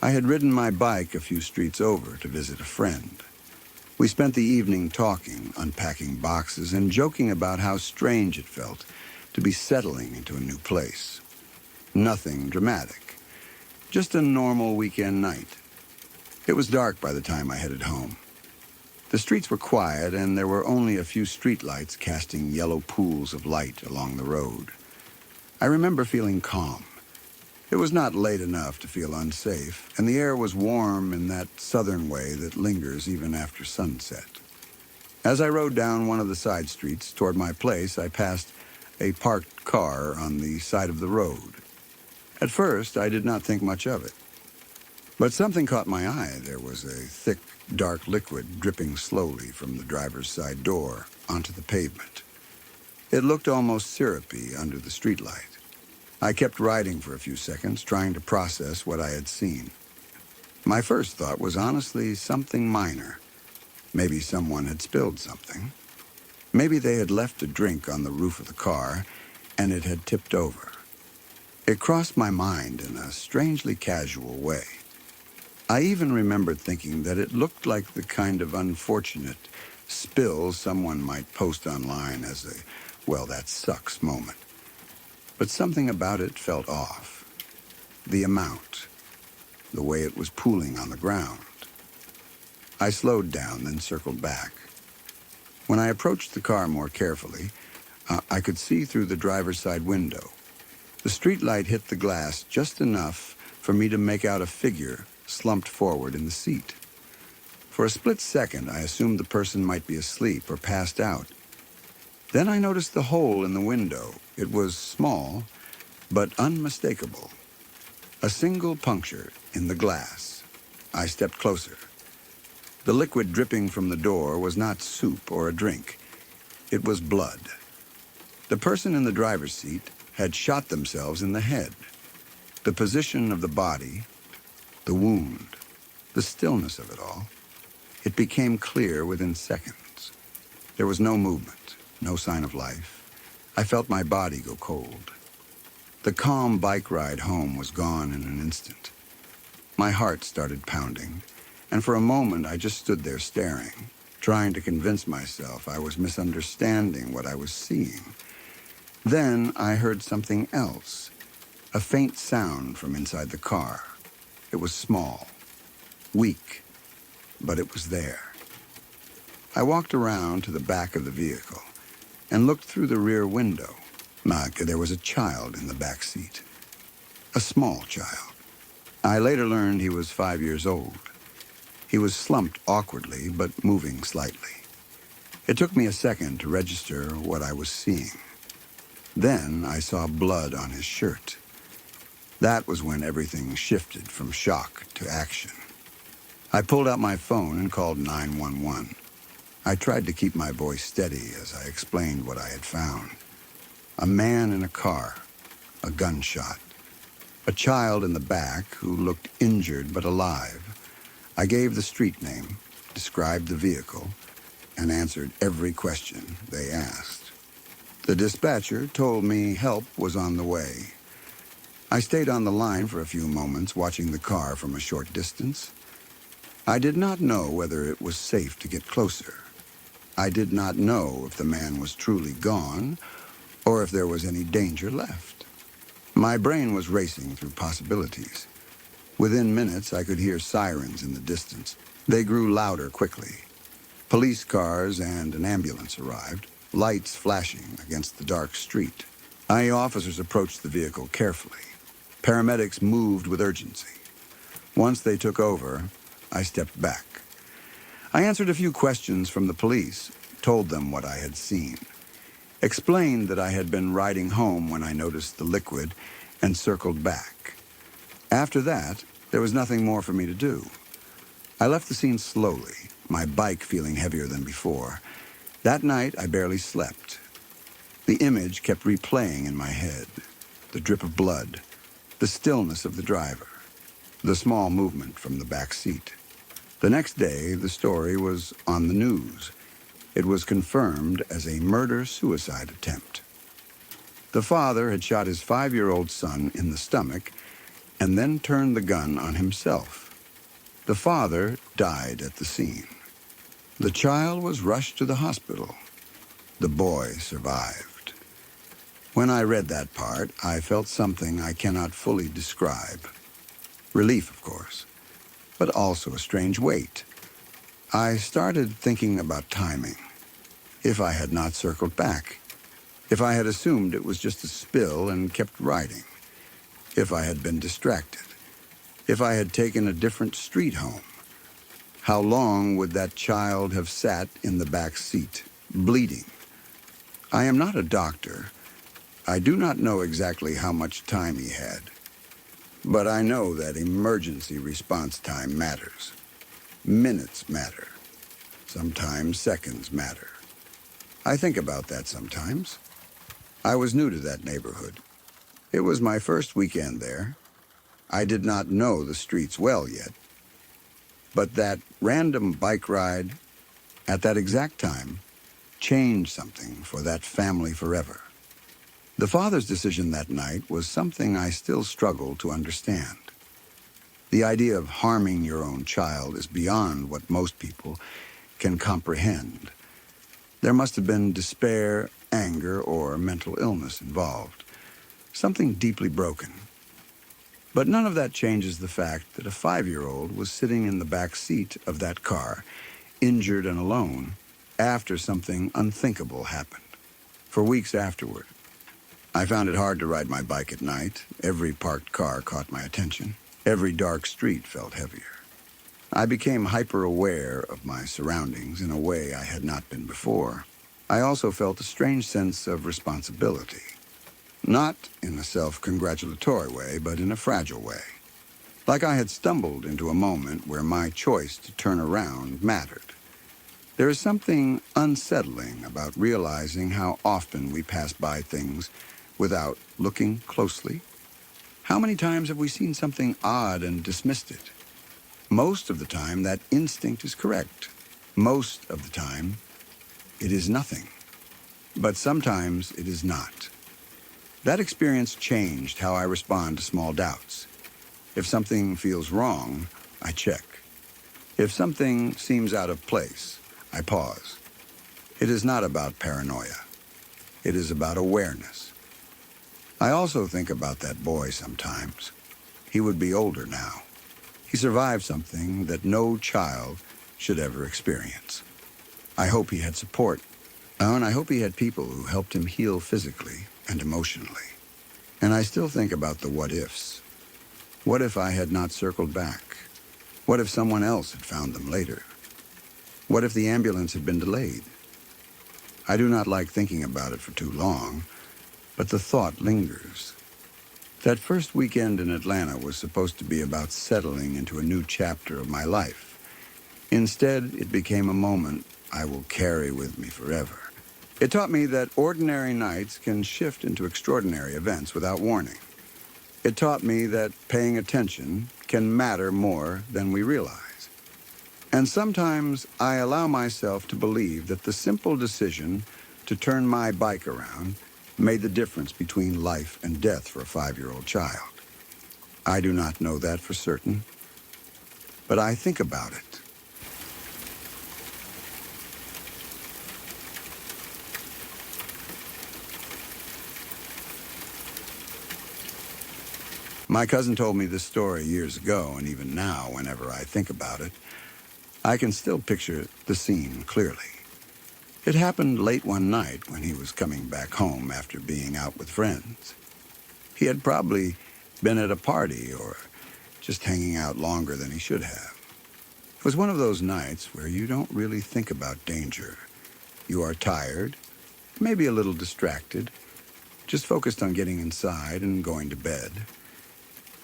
Speaker 1: I had ridden my bike a few streets over to visit a friend. We spent the evening talking, unpacking boxes, and joking about how strange it felt to be settling into a new place. Nothing dramatic, just a normal weekend night. It was dark by the time I headed home. The streets were quiet, and there were only a few streetlights casting yellow pools of light along the road. I remember feeling calm. It was not late enough to feel unsafe, and the air was warm in that southern way that lingers even after sunset. As I rode down one of the side streets toward my place, I passed a parked car on the side of the road. At first, I did not think much of it. But something caught my eye. There was a thick, dark liquid dripping slowly from the driver's side door onto the pavement. It looked almost syrupy under the streetlight. I kept riding for a few seconds, trying to process what I had seen. My first thought was honestly something minor. Maybe someone had spilled something. Maybe they had left a drink on the roof of the car, and it had tipped over. It crossed my mind in a strangely casual way. I even remembered thinking that it looked like the kind of unfortunate spill someone might post online as a, well, that sucks moment. But something about it felt off. The amount, the way it was pooling on the ground. I slowed down, then circled back. When I approached the car more carefully, I could see through the driver's side window. The streetlight hit the glass just enough for me to make out a figure slumped forward in the seat. For a split second, I assumed the person might be asleep or passed out. Then I noticed the hole in the window. It was small, but unmistakable. A single puncture in the glass. I stepped closer. The liquid dripping from the door was not soup or a drink. It was blood. The person in the driver's seat had shot themselves in the head. The position of the body, the wound, the stillness of it all, it became clear within seconds. There was no movement, no sign of life. I felt my body go cold. The calm bike ride home was gone in an instant. My heart started pounding, and for a moment I just stood there staring, trying to convince myself I was misunderstanding what I was seeing. Then I heard something else, a faint sound from inside the car. It was small, weak, but it was there. I walked around to the back of the vehicle and looked through the rear window. There was a child in the back seat, a small child. I later learned he was 5 years old. He was slumped awkwardly, but moving slightly. It took me a second to register what I was seeing. Then I saw blood on his shirt. That was when everything shifted from shock to action. I pulled out my phone and called 911. I tried to keep my voice steady as I explained what I had found. A man in a car, a gunshot. A child in the back who looked injured but alive. I gave the street name, described the vehicle, and answered every question they asked. The dispatcher told me help was on the way. I stayed on the line for a few moments, watching the car from a short distance. I did not know whether it was safe to get closer. I did not know if the man was truly gone or if there was any danger left. My brain was racing through possibilities. Within minutes, I could hear sirens in the distance. They grew louder quickly. Police cars and an ambulance arrived, lights flashing against the dark street. IA officers approached the vehicle carefully. Paramedics moved with urgency. Once they took over, I stepped back. I answered a few questions from the police, told them what I had seen, explained that I had been riding home when I noticed the liquid, and circled back. After that, there was nothing more for me to do. I left the scene slowly, my bike feeling heavier than before. That night, I barely slept. The image kept replaying in my head. The drip of blood, the stillness of the driver, the small movement from the back seat. The next day, the story was on the news. It was confirmed as a murder-suicide attempt. The father had shot his 5-year-old son in the stomach and then turned the gun on himself. The father died at the scene. The child was rushed to the hospital. The boy survived. When I read that part, I felt something I cannot fully describe. Relief, of course, but also a strange weight. I started thinking about timing. If I had not circled back, if I had assumed it was just a spill and kept riding, if I had been distracted, if I had taken a different street home, how long would that child have sat in the back seat, bleeding? I am not a doctor. I do not know exactly how much time he had, but I know that emergency response time matters. Minutes matter. Sometimes seconds matter. I think about that sometimes. I was new to that neighborhood. It was my first weekend there. I did not know the streets well yet. But that random bike ride at that exact time changed something for that family forever. The father's decision that night was something I still struggle to understand. The idea of harming your own child is beyond what most people can comprehend. There must have been despair, anger, or mental illness involved. Something deeply broken. But none of that changes the fact that a 5-year-old was sitting in the back seat of that car, injured and alone, after something unthinkable happened. For weeks afterward, I found it hard to ride my bike at night. Every parked car caught my attention. Every dark street felt heavier. I became hyper-aware of my surroundings in a way I had not been before. I also felt a strange sense of responsibility. Not in a self-congratulatory way, but in a fragile way. Like I had stumbled into a moment where my choice to turn around mattered. There is something unsettling about realizing how often we pass by things without looking closely. How many times have we seen something odd and dismissed it? Most of the time, that instinct is correct. Most of the time, it is nothing. But sometimes it is not. That experience changed how I respond to small doubts. If something feels wrong, I check. If something seems out of place, I pause. It is not about paranoia. It is about awareness. I also think about that boy sometimes. He would be older now. He survived something that no child should ever experience. I hope he had support. And I hope he had people who helped him heal physically and emotionally. And I still think about the what-ifs. What if I had not circled back? What if someone else had found them later? What if the ambulance had been delayed? I do not like thinking about it for too long, but the thought lingers. That first weekend in Atlanta was supposed to be about settling into a new chapter of my life. Instead, it became a moment I will carry with me forever. It taught me that ordinary nights can shift into extraordinary events without warning. It taught me that paying attention can matter more than we realize. And sometimes I allow myself to believe that the simple decision to turn my bike around made the difference between life and death for a 5-year-old child. I do not know that for certain, but I think about it. My cousin told me this story years ago, and even now, whenever I think about it, I can still picture the scene clearly. It happened late one night when he was coming back home after being out with friends. He had probably been at a party or just hanging out longer than he should have. It was one of those nights where you don't really think about danger. You are tired, maybe a little distracted, just focused on getting inside and going to bed.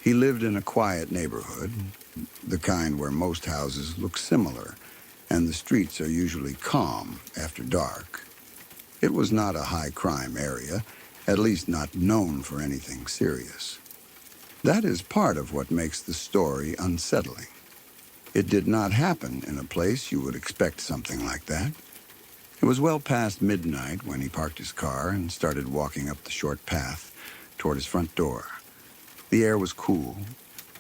Speaker 1: He lived in a quiet neighborhood, the kind where most houses look similar, and the streets are usually calm after dark. It was not a high-crime area, at least not known for anything serious. That is part of what makes the story unsettling. It did not happen in a place you would expect something like that. It was well past midnight when he parked his car and started walking up the short path toward his front door. The air was cool,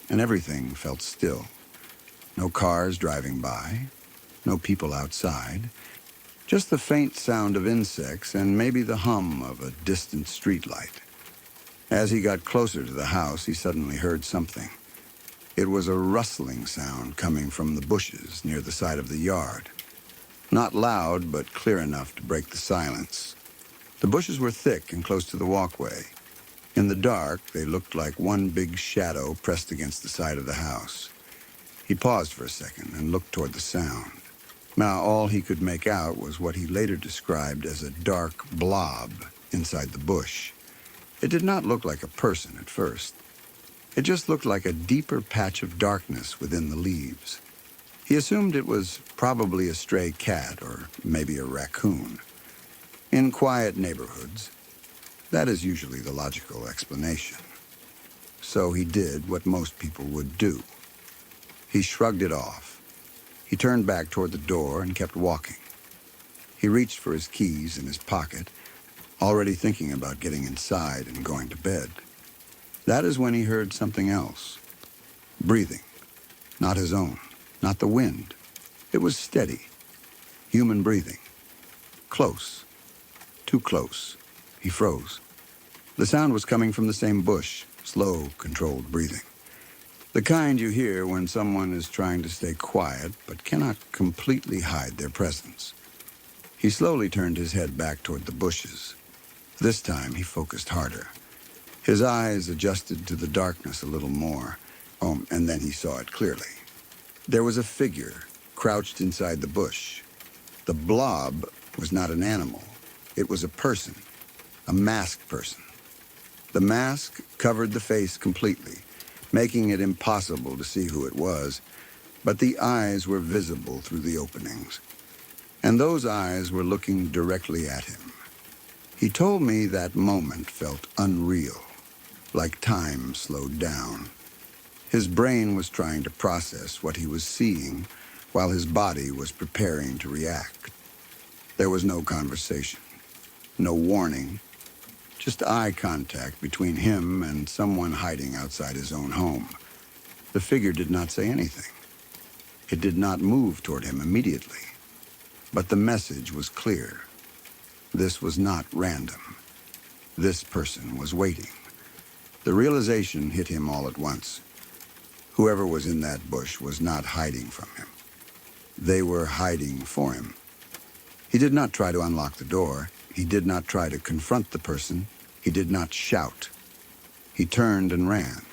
Speaker 1: and everything felt still. No cars driving by, no people outside, just the faint sound of insects and maybe the hum of a distant streetlight. As he got closer to the house, he suddenly heard something. It was a rustling sound coming from the bushes near the side of the yard. Not loud, but clear enough to break the silence. The bushes were thick and close to the walkway. In the dark, they looked like one big shadow pressed against the side of the house. He paused for a second and looked toward the sound. Now, all he could make out was what he later described as a dark blob inside the bush. It did not look like a person at first. It just looked like a deeper patch of darkness within the leaves. He assumed it was probably a stray cat or maybe a raccoon. In quiet neighborhoods, that is usually the logical explanation. So he did what most people would do. He shrugged it off. He turned back toward the door and kept walking. He reached for his keys in his pocket, already thinking about getting inside and going to bed. That is when he heard something else. Breathing. Not his own. Not the wind. It was steady. Human breathing. Close. Too close. He froze. The sound was coming from the same bush, slow, controlled breathing. The kind you hear when someone is trying to stay quiet but cannot completely hide their presence. He slowly turned his head back toward the bushes. This time he focused harder. His eyes adjusted to the darkness a little more. Oh, and then he saw it clearly. There was a figure crouched inside the bush. The blob was not an animal. It was a person, a masked person. The mask covered the face completely, making it impossible to see who it was, but the eyes were visible through the openings. And those eyes were looking directly at him. He told me that moment felt unreal, like time slowed down. His brain was trying to process what he was seeing while his body was preparing to react. There was no conversation, no warning, just eye contact between him and someone hiding outside his own home. The figure did not say anything. It did not move toward him immediately. But the message was clear. This was not random. This person was waiting. The realization hit him all at once. Whoever was in that bush was not hiding from him. They were hiding for him. He did not try to unlock the door. He did not try to confront the person. He did not shout. He turned and ran.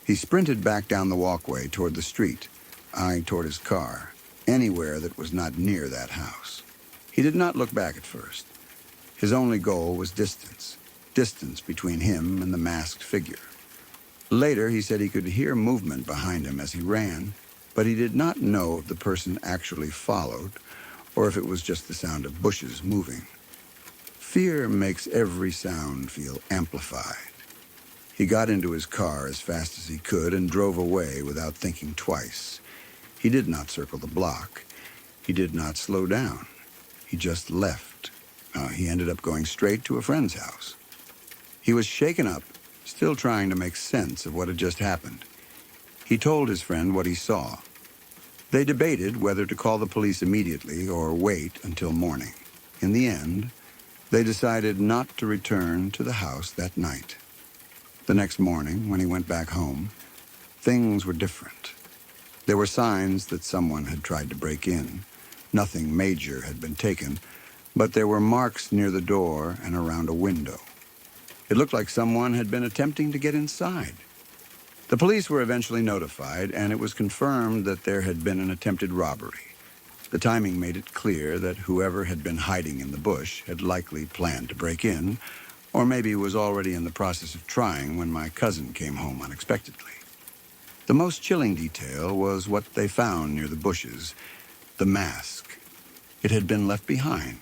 Speaker 1: He sprinted back down the walkway toward the street, eyeing toward his car, anywhere that was not near that house. He did not look back at first. His only goal was distance between him and the masked figure. Later, he said he could hear movement behind him as he ran, but he did not know if the person actually followed or if it was just the sound of bushes moving. Fear makes every sound feel amplified. He got into his car as fast as he could and drove away without thinking twice. He did not circle the block. He did not slow down. He just left. He ended up going straight to a friend's house. He was shaken up, still trying to make sense of what had just happened. He told his friend what he saw. They debated whether to call the police immediately or wait until morning. In the end, they decided not to return to the house that night. The next morning, when he went back home, things were different. There were signs that someone had tried to break in. Nothing major had been taken, but there were marks near the door and around a window. It looked like someone had been attempting to get inside. The police were eventually notified, and it was confirmed that there had been an attempted robbery. The timing made it clear that whoever had been hiding in the bush had likely planned to break in, or maybe was already in the process of trying when my cousin came home unexpectedly. The most chilling detail was what they found near the bushes, the mask. It had been left behind,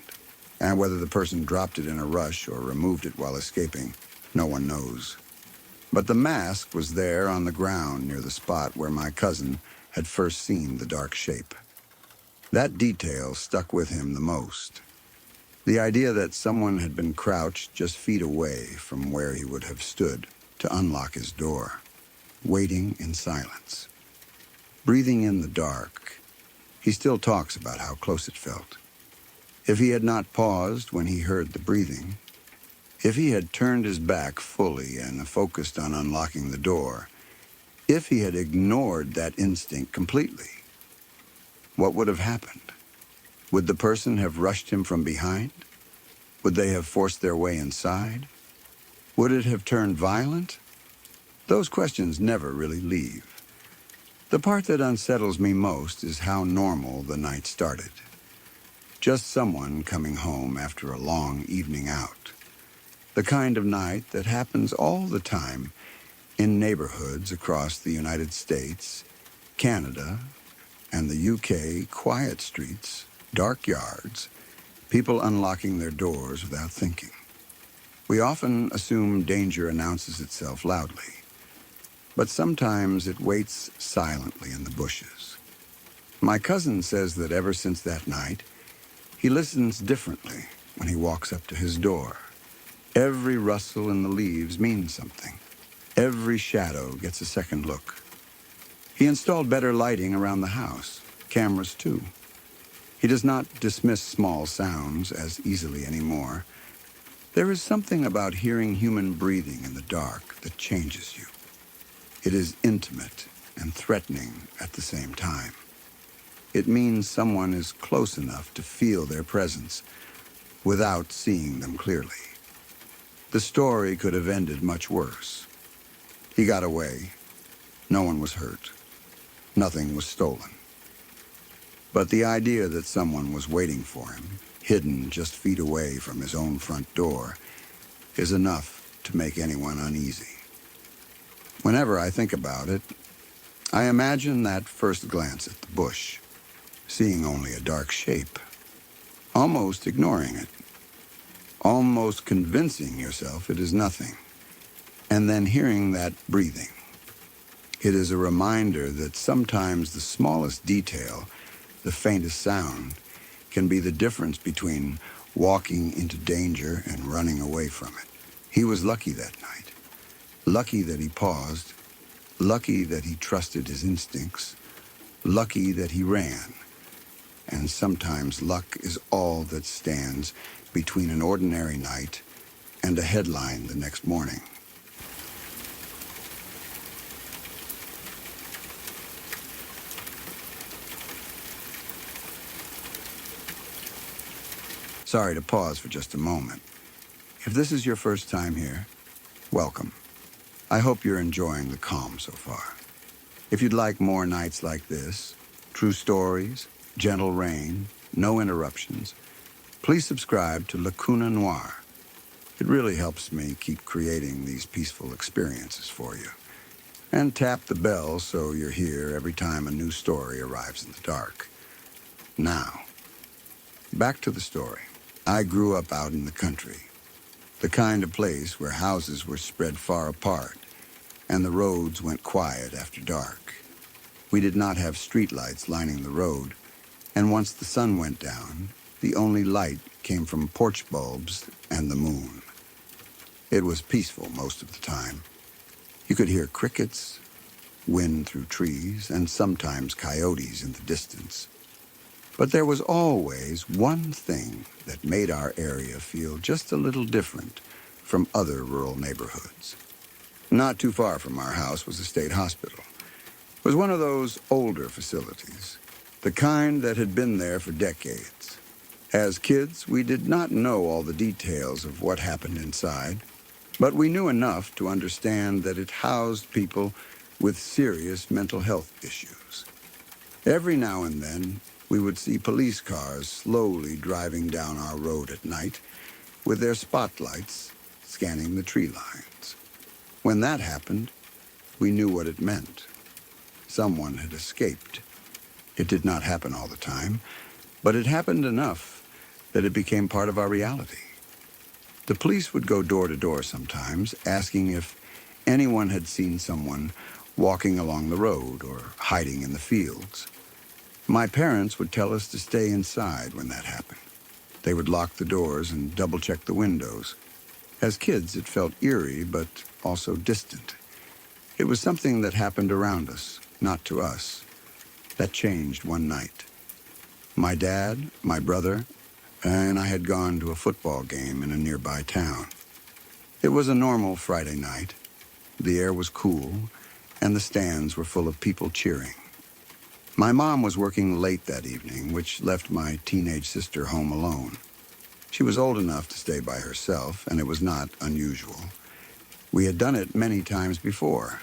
Speaker 1: and whether the person dropped it in a rush or removed it while escaping, no one knows. But the mask was there on the ground near the spot where my cousin had first seen the dark shape. That detail stuck with him the most. The idea that someone had been crouched just feet away from where he would have stood to unlock his door, waiting in silence, breathing in the dark. He still talks about how close it felt. If he had not paused when he heard the breathing, if he had turned his back fully and focused on unlocking the door, if he had ignored that instinct completely, what would have happened? Would the person have rushed him from behind? Would they have forced their way inside? Would it have turned violent? Those questions never really leave. The part that unsettles me most is how normal the night started. Just someone coming home after a long evening out. The kind of night that happens all the time in neighborhoods across the United States, Canada, and the UK, quiet streets, dark yards, people unlocking their doors without thinking. We often assume danger announces itself loudly, but sometimes it waits silently in the bushes. My cousin says that ever since that night, he listens differently when he walks up to his door. Every rustle in the leaves means something. Every shadow gets a second look. He installed better lighting around the house, cameras too. He does not dismiss small sounds as easily anymore. There is something about hearing human breathing in the dark that changes you. It is intimate and threatening at the same time. It means someone is close enough to feel their presence without seeing them clearly. The story could have ended much worse. He got away. No one was hurt. Nothing was stolen. But the idea that someone was waiting for him, hidden just feet away from his own front door, is enough to make anyone uneasy. Whenever I think about it, I imagine that first glance at the bush, seeing only a dark shape, almost ignoring it, almost convincing yourself it is nothing, and then hearing that breathing. It is a reminder that sometimes the smallest detail, the faintest sound, can be the difference between walking into danger and running away from it. He was lucky that night. Lucky that he paused. Lucky that he trusted his instincts. Lucky that he ran. And sometimes luck is all that stands between an ordinary night and a headline the next morning. Sorry to pause for just a moment. If this is your first time here, welcome. I hope you're enjoying the calm so far. If you'd like more nights like this, true stories, gentle rain, no interruptions, please subscribe to Lacuna Noir. It really helps me keep creating these peaceful experiences for you. And tap the bell so you're here every time a new story arrives in the dark. Now, back to the story. I grew up out in the country, the kind of place where houses were spread far apart and the roads went quiet after dark. We did not have streetlights lining the road, and once the sun went down, the only light came from porch bulbs and the moon. It was peaceful most of the time. You could hear crickets, wind through trees, and sometimes coyotes in the distance. But there was always one thing that made our area feel just a little different from other rural neighborhoods. Not too far from our house was a state hospital. It was one of those older facilities, the kind that had been there for decades. As kids, we did not know all the details of what happened inside, but we knew enough to understand that it housed people with serious mental health issues. Every now and then, we would see police cars slowly driving down our road at night with their spotlights scanning the tree lines. When that happened, we knew what it meant. Someone had escaped. It did not happen all the time, but it happened enough that it became part of our reality. The police would go door to door sometimes, asking if anyone had seen someone walking along the road or hiding in the fields. My parents would tell us to stay inside when that happened. They would lock the doors and double-check the windows. As kids, it felt eerie, but also distant. It was something that happened around us, not to us. That changed one night. My dad, my brother, and I had gone to a football game in a nearby town. It was a normal Friday night. The air was cool, and the stands were full of people cheering. My mom was working late that evening, which left my teenage sister home alone. She was old enough to stay by herself, and it was not unusual. We had done it many times before.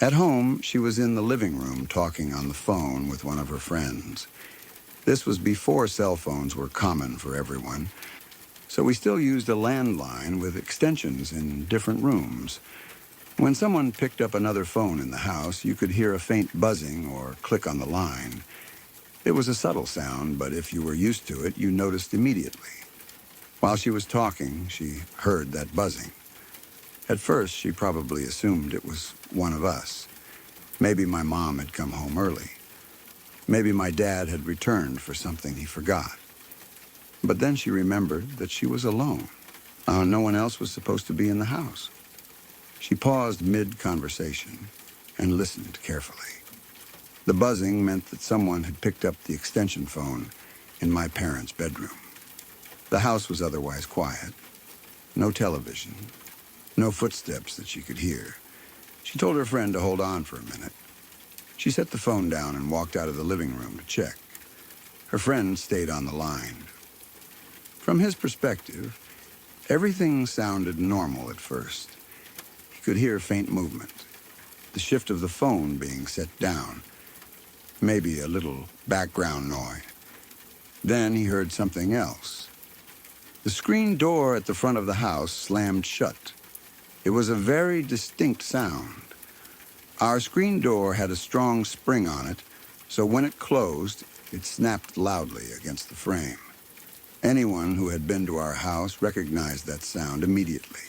Speaker 1: At home, she was in the living room talking on the phone with one of her friends. This was before cell phones were common for everyone, so we still used a landline with extensions in different rooms. When someone picked up another phone in the house, you could hear a faint buzzing or click on the line. It was a subtle sound, but if you were used to it, you noticed immediately. While she was talking, she heard that buzzing. At first, she probably assumed it was one of us. Maybe my mom had come home early. Maybe my dad had returned for something he forgot. But then she remembered that she was alone. No one else was supposed to be in the house. She paused mid-conversation and listened carefully. The buzzing meant that someone had picked up the extension phone in my parents' bedroom. The house was otherwise quiet. No television. No footsteps that she could hear. She told her friend to hold on for a minute. She set the phone down and walked out of the living room to check. Her friend stayed on the line. From his perspective, everything sounded normal at first. He could hear faint movement, the shift of the phone being set down, maybe a little background noise. Then he heard something else. The screen door at the front of the house slammed shut. It was a very distinct sound. Our screen door had a strong spring on it, so when it closed, it snapped loudly against the frame. Anyone who had been to our house recognized that sound immediately.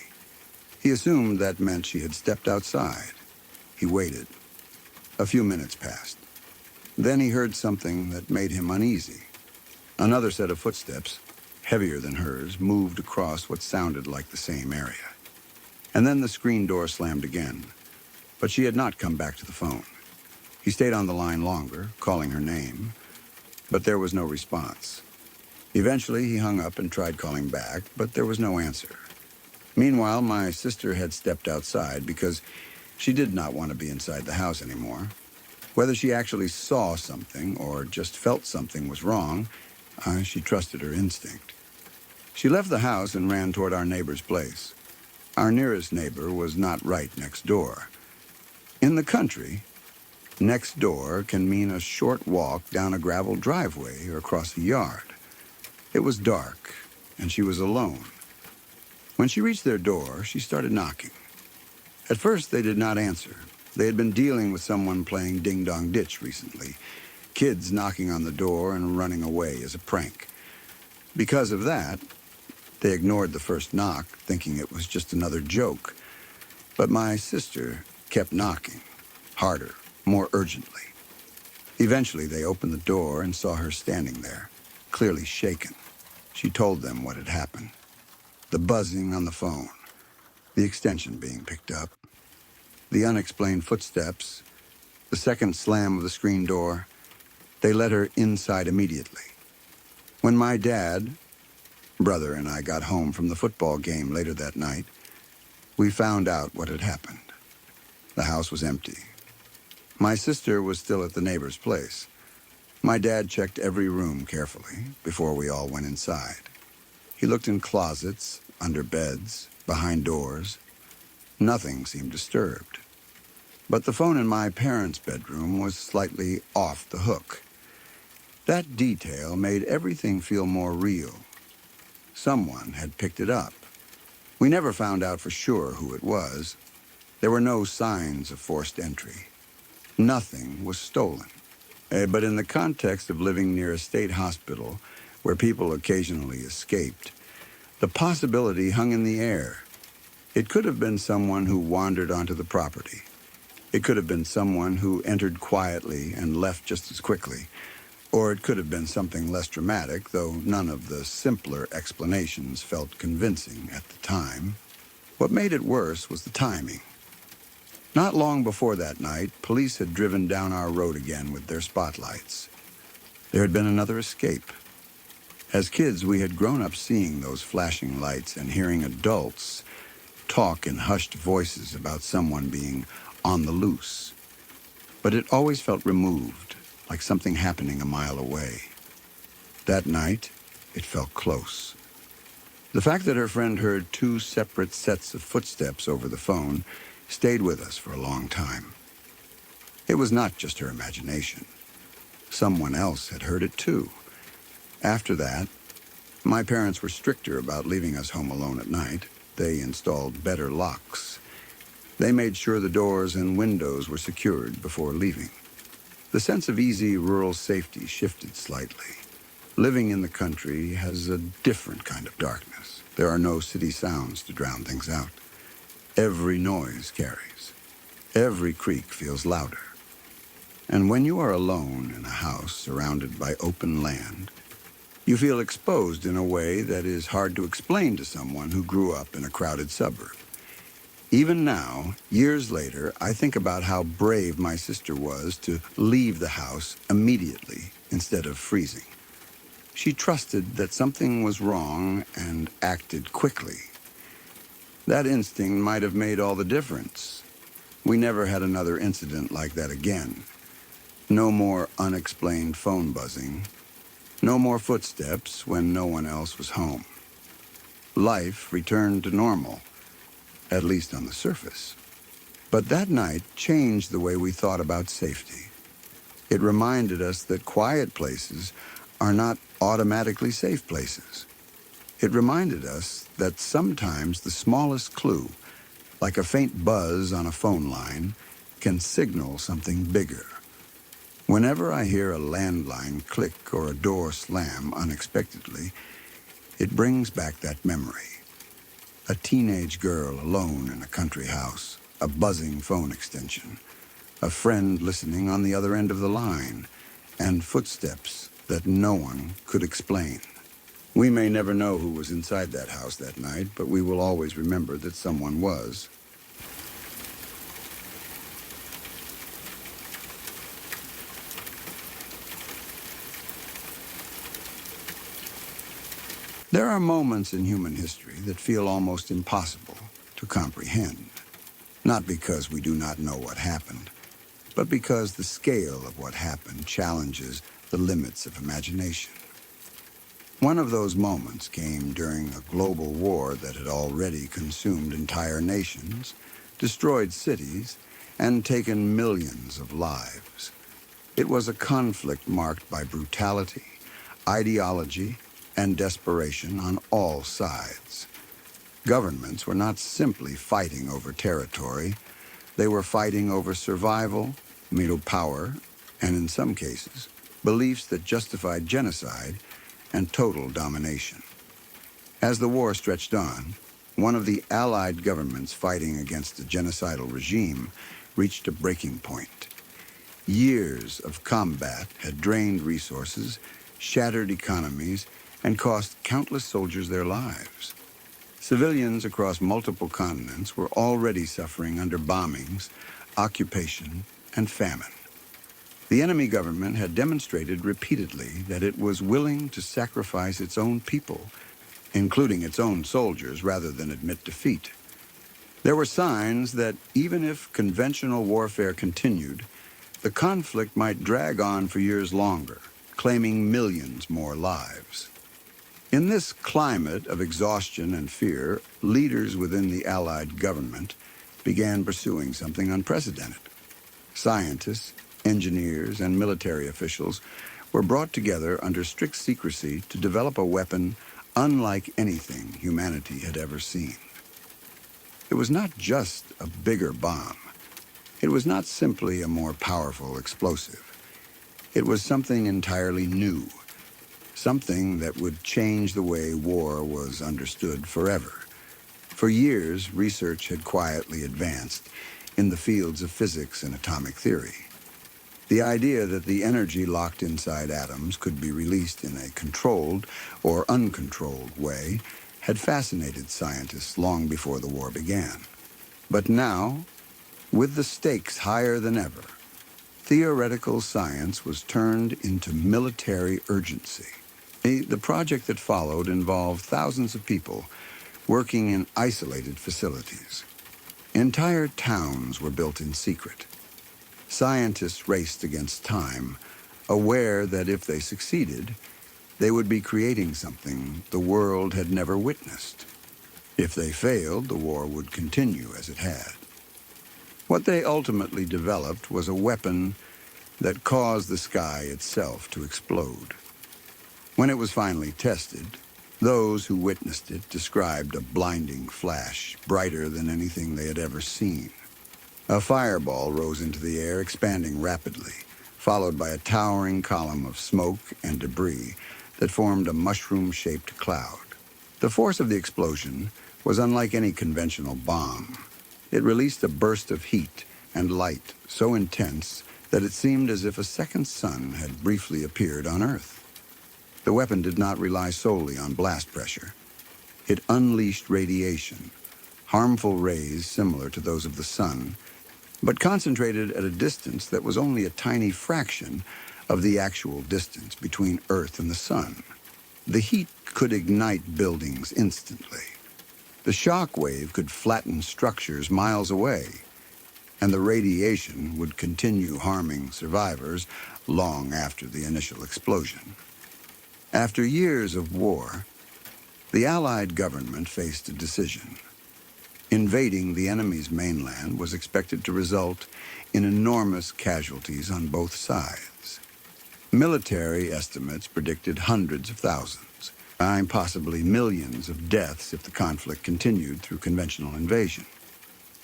Speaker 1: He assumed that meant she had stepped outside. He waited. A few minutes passed. Then he heard something that made him uneasy. Another set of footsteps, heavier than hers, moved across what sounded like the same area. And then the screen door slammed again. But she had not come back to the phone. He stayed on the line longer, calling her name, but there was no response. Eventually, he hung up and tried calling back, but there was no answer. Meanwhile, my sister had stepped outside because she did not want to be inside the house anymore. Whether she actually saw something or just felt something was wrong, she trusted her instinct. She left the house and ran toward our neighbor's place. Our nearest neighbor was not right next door. In the country, next door can mean a short walk down a gravel driveway or across a yard. It was dark, and she was alone. When she reached their door, she started knocking. At first, they did not answer. They had been dealing with someone playing ding-dong-ditch recently, kids knocking on the door and running away as a prank. Because of that, they ignored the first knock, thinking it was just another joke. But my sister kept knocking, harder, more urgently. Eventually, they opened the door and saw her standing there, clearly shaken. She told them what had happened. The buzzing on the phone, the extension being picked up, the unexplained footsteps, the second slam of the screen door. They led her inside immediately. When my dad, brother, and I got home from the football game later that night, we found out what had happened. The house was empty. My sister was still at the neighbor's place. My dad checked every room carefully before we all went inside. He looked in closets, under beds, behind doors. Nothing seemed disturbed. But the phone in my parents' bedroom was slightly off the hook. That detail made everything feel more real. Someone had picked it up. We never found out for sure who it was. There were no signs of forced entry. Nothing was stolen. But in the context of living near a state hospital, where people occasionally escaped, the possibility hung in the air. It could have been someone who wandered onto the property. It could have been someone who entered quietly and left just as quickly. Or it could have been something less dramatic, though none of the simpler explanations felt convincing at the time. What made it worse was the timing. Not long before that night, police had driven down our road again with their spotlights. There had been another escape. As kids, we had grown up seeing those flashing lights and hearing adults talk in hushed voices about someone being on the loose. But it always felt removed, like something happening a mile away. That night, it felt close. The fact that her friend heard two separate sets of footsteps over the phone stayed with us for a long time. It was not just her imagination. Someone else had heard it too. After that, my parents were stricter about leaving us home alone at night. They installed better locks. They made sure the doors and windows were secured before leaving. The sense of easy rural safety shifted slightly. Living in the country has a different kind of darkness. There are no city sounds to drown things out. Every noise carries. Every creak feels louder. And when you are alone in a house surrounded by open land, you feel exposed in a way that is hard to explain to someone who grew up in a crowded suburb. Even now, years later, I think about how brave my sister was to leave the house immediately instead of freezing. She trusted that something was wrong and acted quickly. That instinct might have made all the difference. We never had another incident like that again. No more unexplained phone buzzing. No more footsteps when no one else was home. Life returned to normal, at least on the surface. But that night changed the way we thought about safety. It reminded us that quiet places are not automatically safe places. It reminded us that sometimes the smallest clue, like a faint buzz on a phone line, can signal something bigger. Whenever I hear a landline click or a door slam unexpectedly, it brings back that memory. A teenage girl alone in a country house, a buzzing phone extension, a friend listening on the other end of the line, and footsteps that no one could explain. We may never know who was inside that house that night, but we will always remember that someone was. There are moments in human history that feel almost impossible to comprehend, not because we do not know what happened, but because the scale of what happened challenges the limits of imagination. One of those moments came during a global war that had already consumed entire nations, destroyed cities, and taken millions of lives. It was a conflict marked by brutality, ideology, and desperation on all sides. Governments were not simply fighting over territory. They were fighting over survival, power, and in some cases, beliefs that justified genocide and total domination. As the war stretched on, one of the Allied governments fighting against a genocidal regime reached a breaking point. Years of combat had drained resources, shattered economies, and cost countless soldiers their lives. Civilians across multiple continents were already suffering under bombings, occupation, and famine. The enemy government had demonstrated repeatedly that it was willing to sacrifice its own people, including its own soldiers, rather than admit defeat. There were signs that even if conventional warfare continued, the conflict might drag on for years longer, claiming millions more lives. In this climate of exhaustion and fear, leaders within the Allied government began pursuing something unprecedented. Scientists, engineers, and military officials were brought together under strict secrecy to develop a weapon unlike anything humanity had ever seen. It was not just a bigger bomb. It was not simply a more powerful explosive. It was something entirely new, something that would change the way war was understood forever. For years, research had quietly advanced in the fields of physics and atomic theory. The idea that the energy locked inside atoms could be released in a controlled or uncontrolled way had fascinated scientists long before the war began. But now, with the stakes higher than ever, theoretical science was turned into military urgency. The project that followed involved thousands of people working in isolated facilities. Entire towns were built in secret. Scientists raced against time, aware that if they succeeded, they would be creating something the world had never witnessed. If they failed, the war would continue as it had. What they ultimately developed was a weapon that caused the sky itself to explode. When it was finally tested, those who witnessed it described a blinding flash, brighter than anything they had ever seen. A fireball rose into the air, expanding rapidly, followed by a towering column of smoke and debris that formed a mushroom-shaped cloud. The force of the explosion was unlike any conventional bomb. It released a burst of heat and light so intense that it seemed as if a second sun had briefly appeared on Earth. The weapon did not rely solely on blast pressure. It unleashed radiation, harmful rays similar to those of the sun, but concentrated at a distance that was only a tiny fraction of the actual distance between Earth and the sun. The heat could ignite buildings instantly. The shock wave could flatten structures miles away. and the radiation would continue harming survivors long after the initial explosion. After years of war, the Allied government faced a decision. Invading the enemy's mainland was expected to result in enormous casualties on both sides. Military estimates predicted hundreds of thousands, and possibly millions of deaths if the conflict continued through conventional invasion.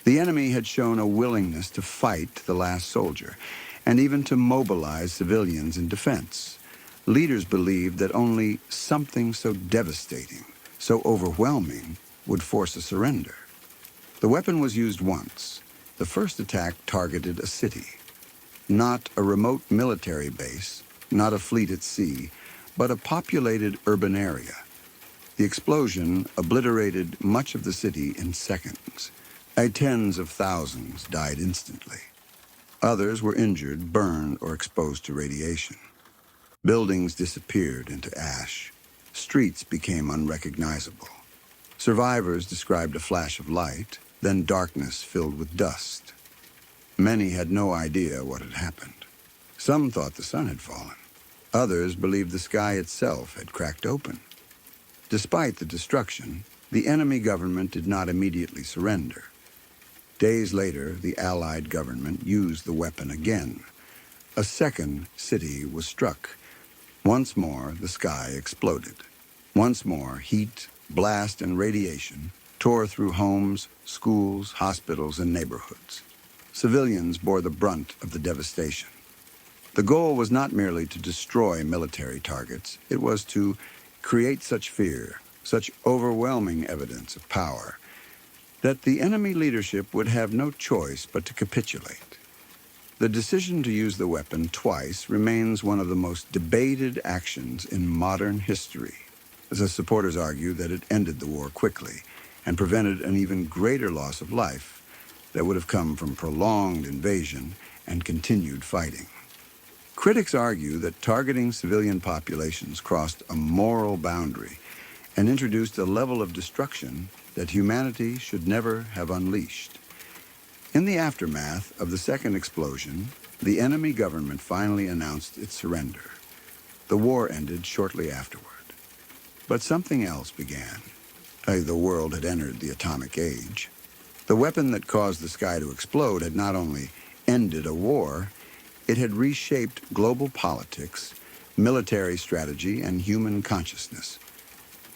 Speaker 1: The enemy had shown a willingness to fight the last soldier, and even to mobilize civilians in defense. Leaders believed that only something so devastating, so overwhelming, would force a surrender. The weapon was used once. The first attack targeted a city. Not a remote military base, not a fleet at sea, but a populated urban area. The explosion obliterated much of the city in seconds. Tens of thousands died instantly. Others were injured, burned, or exposed to radiation. Buildings disappeared into ash. Streets became unrecognizable. Survivors described a flash of light, then darkness filled with dust. Many had no idea what had happened. Some thought the sun had fallen. Others believed the sky itself had cracked open. Despite the destruction, the enemy government did not immediately surrender. Days later, the Allied government used the weapon again. A second city was struck. Once more, the sky exploded. Once more, heat, blast, and radiation tore through homes, schools, hospitals, and neighborhoods. Civilians bore the brunt of the devastation. The goal was not merely to destroy military targets. It was to create such fear, such overwhelming evidence of power, that the enemy leadership would have no choice but to capitulate. The decision to use the weapon twice remains one of the most debated actions in modern history. The supporters argue that it ended the war quickly and prevented an even greater loss of life that would have come from prolonged invasion and continued fighting. Critics argue that targeting civilian populations crossed a moral boundary and introduced a level of destruction that humanity should never have unleashed. In the aftermath of the second explosion, the enemy government finally announced its surrender. The war ended shortly afterward. But something else began. The world had entered the atomic age. The weapon that caused the sky to explode had not only ended a war, it had reshaped global politics, military strategy, and human consciousness.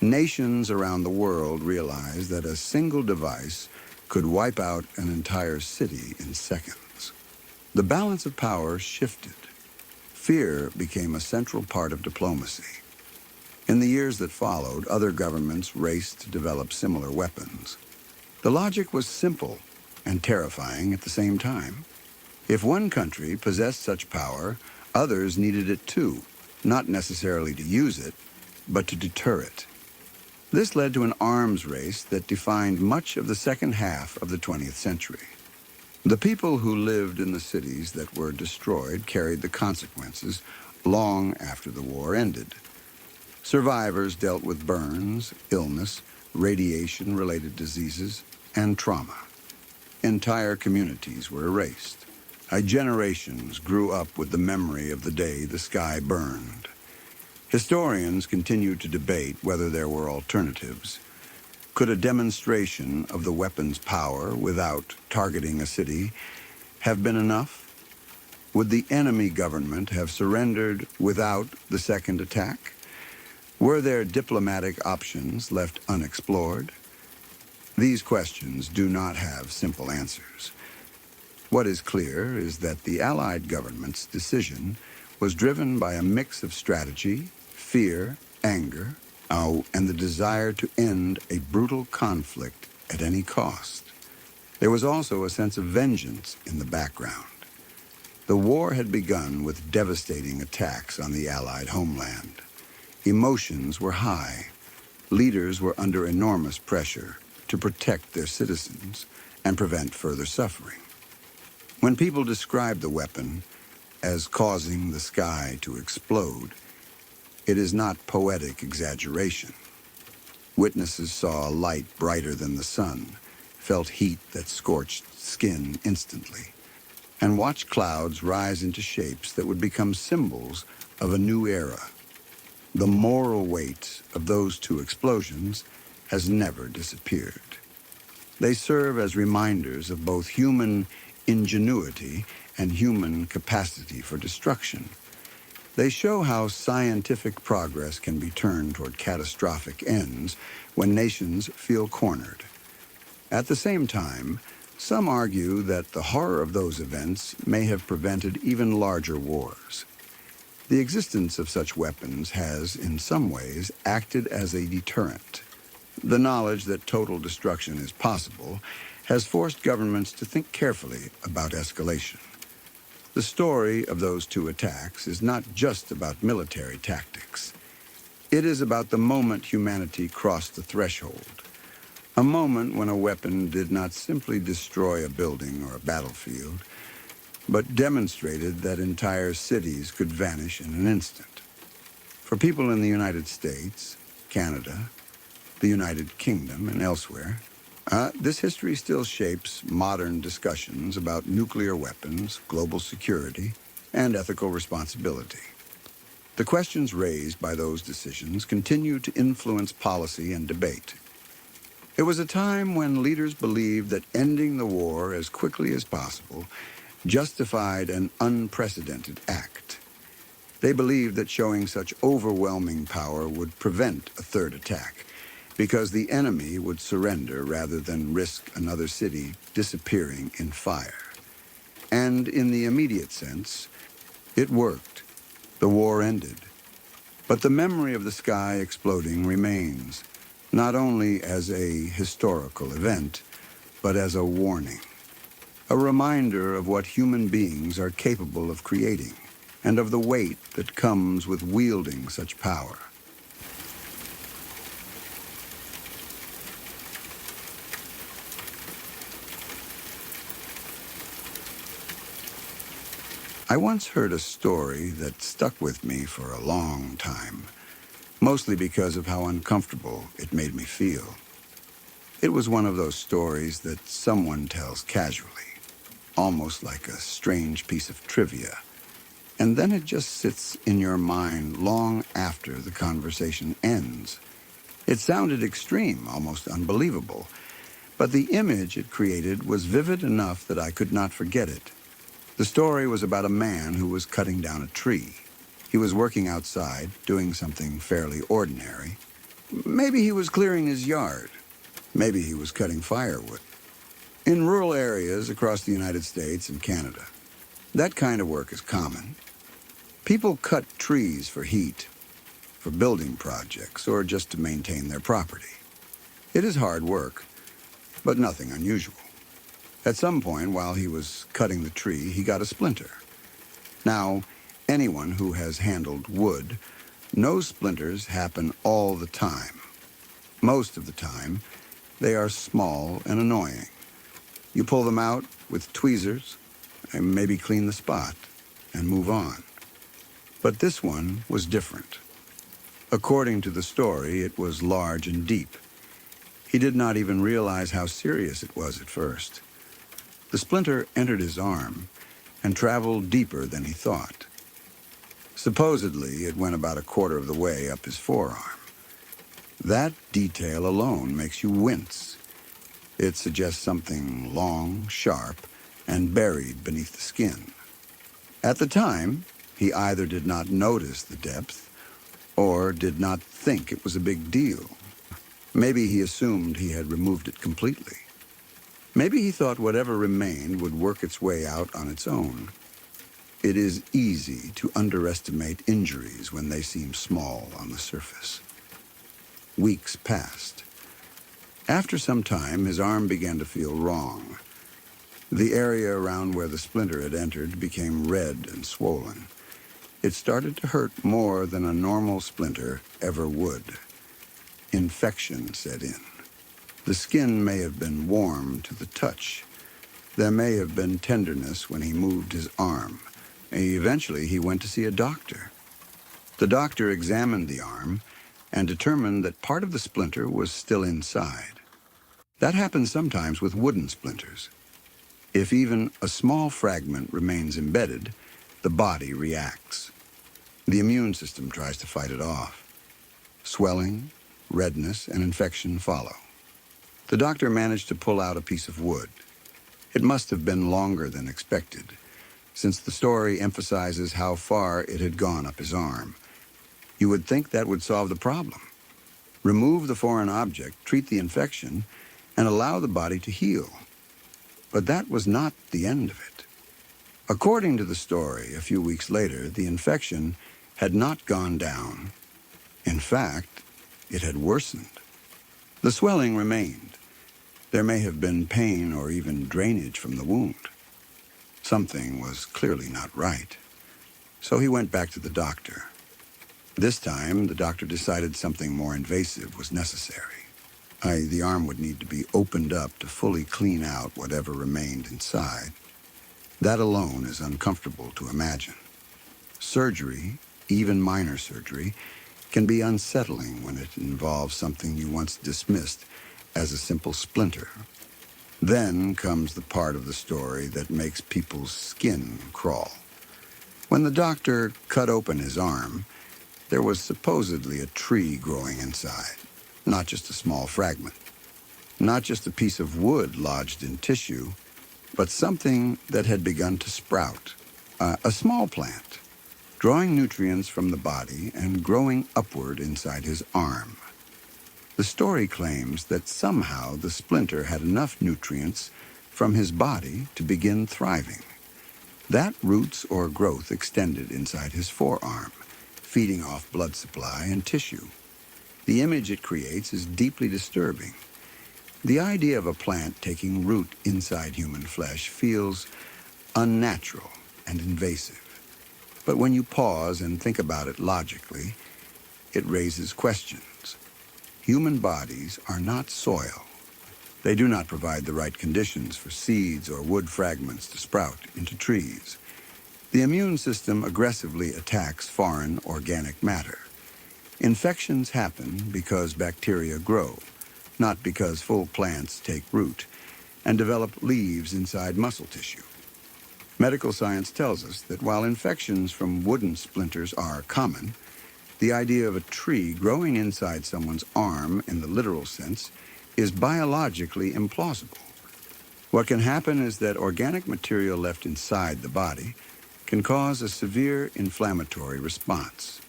Speaker 1: Nations around the world realized that a single device could wipe out an entire city in seconds. The balance of power shifted. Fear became a central part of diplomacy. In the years that followed, other governments raced to develop similar weapons. The logic was simple and terrifying at the same time. If one country possessed such power, others needed it too, not necessarily to use it, but to deter it. This led to an arms race that defined much of the second half of the 20th century. The people who lived in the cities that were destroyed carried the consequences long after the war ended. Survivors dealt with burns, illness, radiation-related diseases, and trauma. Entire communities were erased. Generations grew up with the memory of the day the sky burned. Historians continue to debate whether there were alternatives. Could a demonstration of the weapon's power without targeting a city have been enough? Would the enemy government have surrendered without the second attack? Were there diplomatic options left unexplored? These questions do not have simple answers. What is clear is that the Allied government's decision was driven by a mix of strategy, fear, anger, and the desire to end a brutal conflict at any cost. There was also a sense of vengeance in the background. The war had begun with devastating attacks on the Allied homeland. Emotions were high. Leaders were under enormous pressure to protect their citizens and prevent further suffering. When people describe the weapon as causing the sky to explode, it is not poetic exaggeration. Witnesses saw a light brighter than the sun, felt heat that scorched skin instantly, and watched clouds rise into shapes that would become symbols of a new era. The moral weight of those two explosions has never disappeared. They serve as reminders of both human ingenuity and human capacity for destruction. They show how scientific progress can be turned toward catastrophic ends when nations feel cornered. At the same time, some argue that the horror of those events may have prevented even larger wars. The existence of such weapons has, in some ways, acted as a deterrent. The knowledge that total destruction is possible has forced governments to think carefully about escalation. The story of those two attacks is not just about military tactics. It is about the moment humanity crossed the threshold, a moment when a weapon did not simply destroy a building or a battlefield, but demonstrated that entire cities could vanish in an instant. For people in the United States, Canada, the United Kingdom, and elsewhere, this history still shapes modern discussions about nuclear weapons, global security, and ethical responsibility. The questions raised by those decisions continue to influence policy and debate. It was a time when leaders believed that ending the war as quickly as possible justified an unprecedented act. They believed that showing such overwhelming power would prevent a third attack, because the enemy would surrender rather than risk another city disappearing in fire. And in the immediate sense, it worked. The war ended. But the memory of the sky exploding remains, not only as a historical event, but as a warning, a reminder of what human beings are capable of creating, and of the weight that comes with wielding such power. I once heard a story that stuck with me for a long time, mostly because of how uncomfortable it made me feel. It was one of those stories that someone tells casually, almost like a strange piece of trivia, and then it just sits in your mind long after the conversation ends. It sounded extreme, almost unbelievable, but the image it created was vivid enough that I could not forget it. The story was about a man who was cutting down a tree. He was working outside, doing something fairly ordinary. Maybe he was clearing his yard. Maybe he was cutting firewood. In rural areas across the United States and Canada, that kind of work is common. People cut trees for heat, for building projects, or just to maintain their property. It is hard work, but nothing unusual. At some point, while he was cutting the tree, he got a splinter. Now, anyone who has handled wood knows splinters happen all the time. Most of the time, they are small and annoying. You pull them out with tweezers and maybe clean the spot and move on. But this one was different. According to the story, it was large and deep. He did not even realize how serious it was at first. The splinter entered his arm and traveled deeper than he thought. Supposedly, it went about a quarter of the way up his forearm. That detail alone makes you wince. It suggests something long, sharp, and buried beneath the skin. At the time, he either did not notice the depth or did not think it was a big deal. Maybe he assumed he had removed it completely. Maybe he thought whatever remained would work its way out on its own. It is easy to underestimate injuries when they seem small on the surface. Weeks passed. After some time, his arm began to feel wrong. The area around where the splinter had entered became red and swollen. It started to hurt more than a normal splinter ever would. Infection set in. The skin may have been warm to the touch. There may have been tenderness when he moved his arm. Eventually, he went to see a doctor. The doctor examined the arm and determined that part of the splinter was still inside. That happens sometimes with wooden splinters. If even a small fragment remains embedded, the body reacts. The immune system tries to fight it off. Swelling, redness, and infection follow. The doctor managed to pull out a piece of wood. It must have been longer than expected, since the story emphasizes how far it had gone up his arm. You would think that would solve the problem. Remove the foreign object, treat the infection, and allow the body to heal. But that was not the end of it. According to the story, a few weeks later, the infection had not gone down. In fact, it had worsened. The swelling remained. There may have been pain or even drainage from the wound. Something was clearly not right. So he went back to the doctor. This time, the doctor decided something more invasive was necessary. The arm would need to be opened up to fully clean out whatever remained inside. That alone is uncomfortable to imagine. Surgery, even minor surgery, can be unsettling when it involves something you once dismissed as a simple splinter. Then comes the part of the story that makes people's skin crawl. When the doctor cut open his arm, there was supposedly a tree growing inside, not just a small fragment, not just a piece of wood lodged in tissue, but something that had begun to sprout, a small plant, drawing nutrients from the body and growing upward inside his arm. The story claims that somehow the splinter had enough nutrients from his body to begin thriving. That roots or growth extended inside his forearm, feeding off blood supply and tissue. The image it creates is deeply disturbing. The idea of a plant taking root inside human flesh feels unnatural and invasive. But when you pause and think about it logically, it raises questions. Human bodies are not soil. They do not provide the right conditions for seeds or wood fragments to sprout into trees. The immune system aggressively attacks foreign organic matter. Infections happen because bacteria grow, not because full plants take root and develop leaves inside muscle tissue. Medical science tells us that while infections from wooden splinters are common, the idea of a tree growing inside someone's arm in the literal sense is biologically implausible. What can happen is that organic material left inside the body can cause a severe inflammatory response.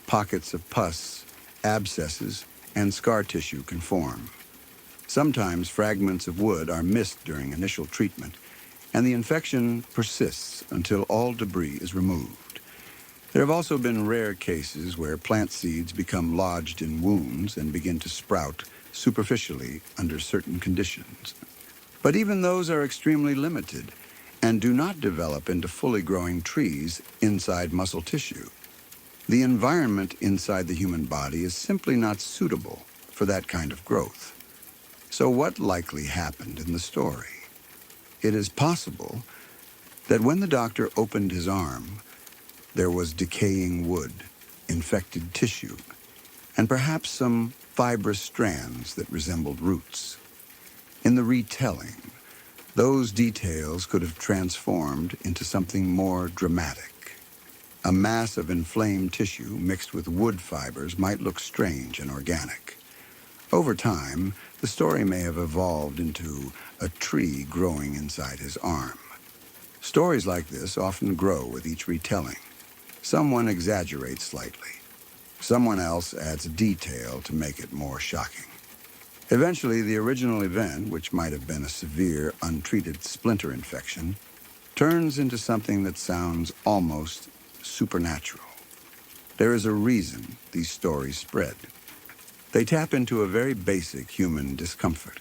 Speaker 1: Pockets of pus, abscesses, and scar tissue can form. Sometimes fragments of wood are missed during initial treatment, and the infection persists until all debris is removed. There have also been rare cases where plant seeds become lodged in wounds and begin to sprout superficially under certain conditions. But even those are extremely limited and do not develop into fully growing trees inside muscle tissue. The environment inside the human body is simply not suitable for that kind of growth. So what likely happened in the story? It is possible that when the doctor opened his arm, there was decaying wood, infected tissue, and perhaps some fibrous strands that resembled roots. In the retelling, those details could have transformed into something more dramatic. A mass of inflamed tissue mixed with wood fibers might look strange and organic. Over time, the story may have evolved into a tree growing inside his arm. Stories like this often grow with each retelling. Someone exaggerates slightly. Someone else adds a detail to make it more shocking. Eventually, the original event, which might have been a severe, untreated splinter infection, turns into something that sounds almost supernatural. There is a reason these stories spread. They tap into a very basic human discomfort.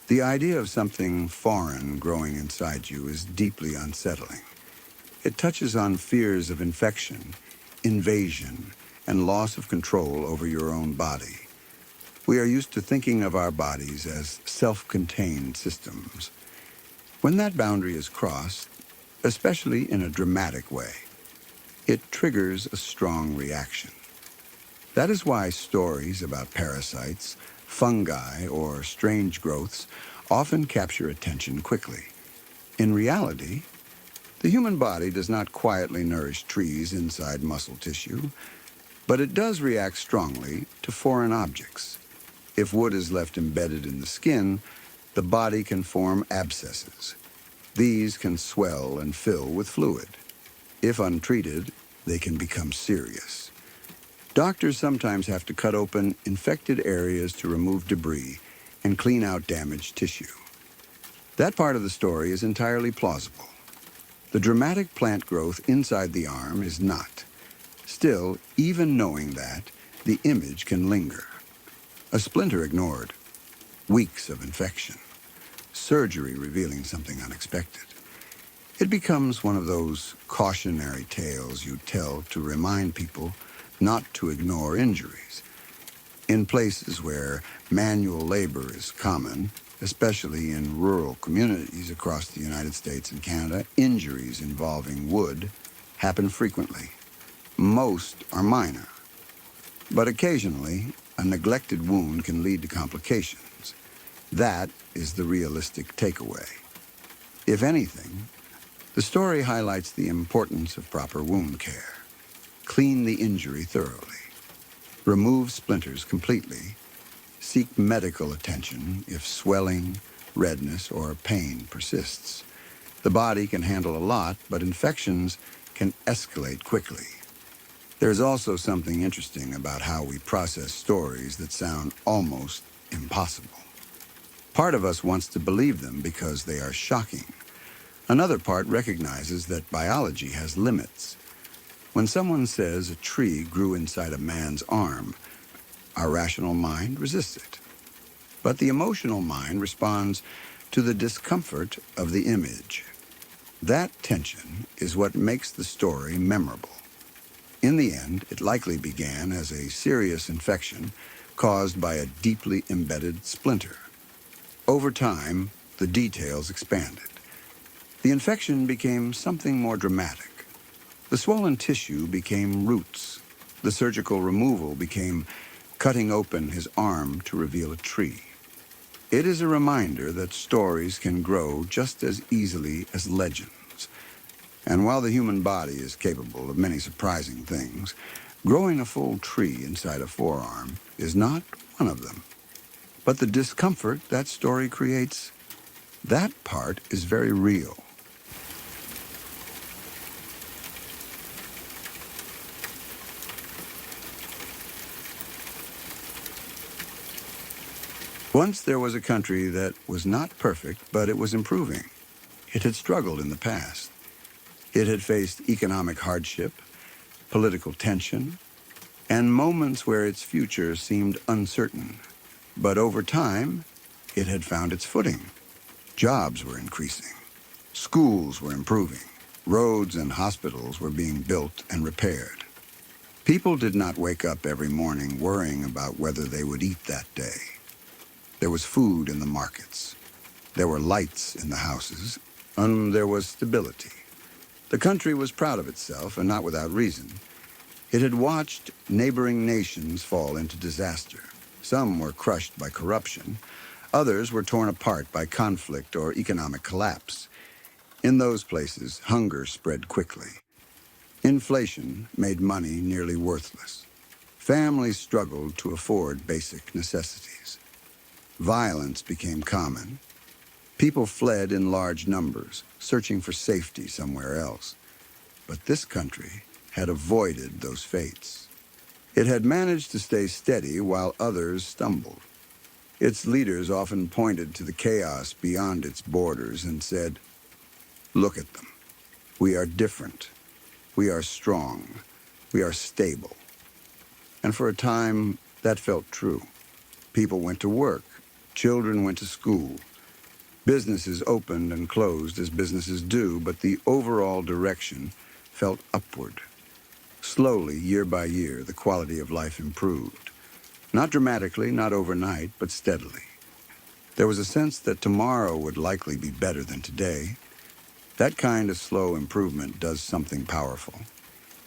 Speaker 1: The idea of something foreign growing inside you is deeply unsettling. It touches on fears of infection, invasion, and loss of control over your own body. We are used to thinking of our bodies as self-contained systems. When that boundary is crossed, especially in a dramatic way, it triggers a strong reaction. That is why stories about parasites, fungi, or strange growths often capture attention quickly. In reality, the human body does not quietly nourish trees inside muscle tissue, but it does react strongly to foreign objects. If wood is left embedded in the skin, the body can form abscesses. These can swell and fill with fluid. If untreated, they can become serious. Doctors sometimes have to cut open infected areas to remove debris and clean out damaged tissue. That part of the story is entirely plausible. The dramatic plant growth inside the arm is not. Still, even knowing that, the image can linger. A splinter ignored, weeks of infection, surgery revealing something unexpected. It becomes one of those cautionary tales you tell to remind people not to ignore injuries. In places where manual labor is common, especially in rural communities across the United States and Canada, injuries involving wood happen frequently. Most are minor, but occasionally a neglected wound can lead to complications. That is the realistic takeaway. If anything, the story highlights the importance of proper wound care. Clean the injury thoroughly. Remove splinters completely. Seek medical attention if swelling, redness, or pain persists. The body can handle a lot, but infections can escalate quickly. There's also something interesting about how we process stories that sound almost impossible. Part of us wants to believe them because they are shocking. Another part recognizes that biology has limits. When someone says a tree grew inside a man's arm, our rational mind resists it. But the emotional mind responds to the discomfort of the image. That tension is what makes the story memorable. In the end, it likely began as a serious infection caused by a deeply embedded splinter. Over time, the details expanded. The infection became something more dramatic. The swollen tissue became roots. The surgical removal became cutting open his arm to reveal a tree. It is a reminder that stories can grow just as easily as legends. And while the human body is capable of many surprising things, growing a full tree inside a forearm is not one of them. But the discomfort that story creates, that part is very real. Once there was a country that was not perfect, but it was improving. It had struggled in the past. It had faced economic hardship, political tension, and moments where its future seemed uncertain. But over time, it had found its footing. Jobs were increasing. Schools were improving. Roads and hospitals were being built and repaired. People did not wake up every morning worrying about whether they would eat that day. There was food in the markets. There were lights in the houses, and there was stability. The country was proud of itself, and not without reason. It had watched neighboring nations fall into disaster. Some were crushed by corruption. Others were torn apart by conflict or economic collapse. In those places, hunger spread quickly. Inflation made money nearly worthless. Families struggled to afford basic necessities. Violence became common. People fled in large numbers, searching for safety somewhere else. But this country had avoided those fates. It had managed to stay steady while others stumbled. Its leaders often pointed to the chaos beyond its borders and said, "Look at them. We are different. We are strong. We are stable." And for a time, that felt true. People went to work. Children went to school. Businesses opened and closed as businesses do, but the overall direction felt upward. Slowly, year by year, the quality of life improved. Not dramatically, not overnight, but steadily. There was a sense that tomorrow would likely be better than today. That kind of slow improvement does something powerful.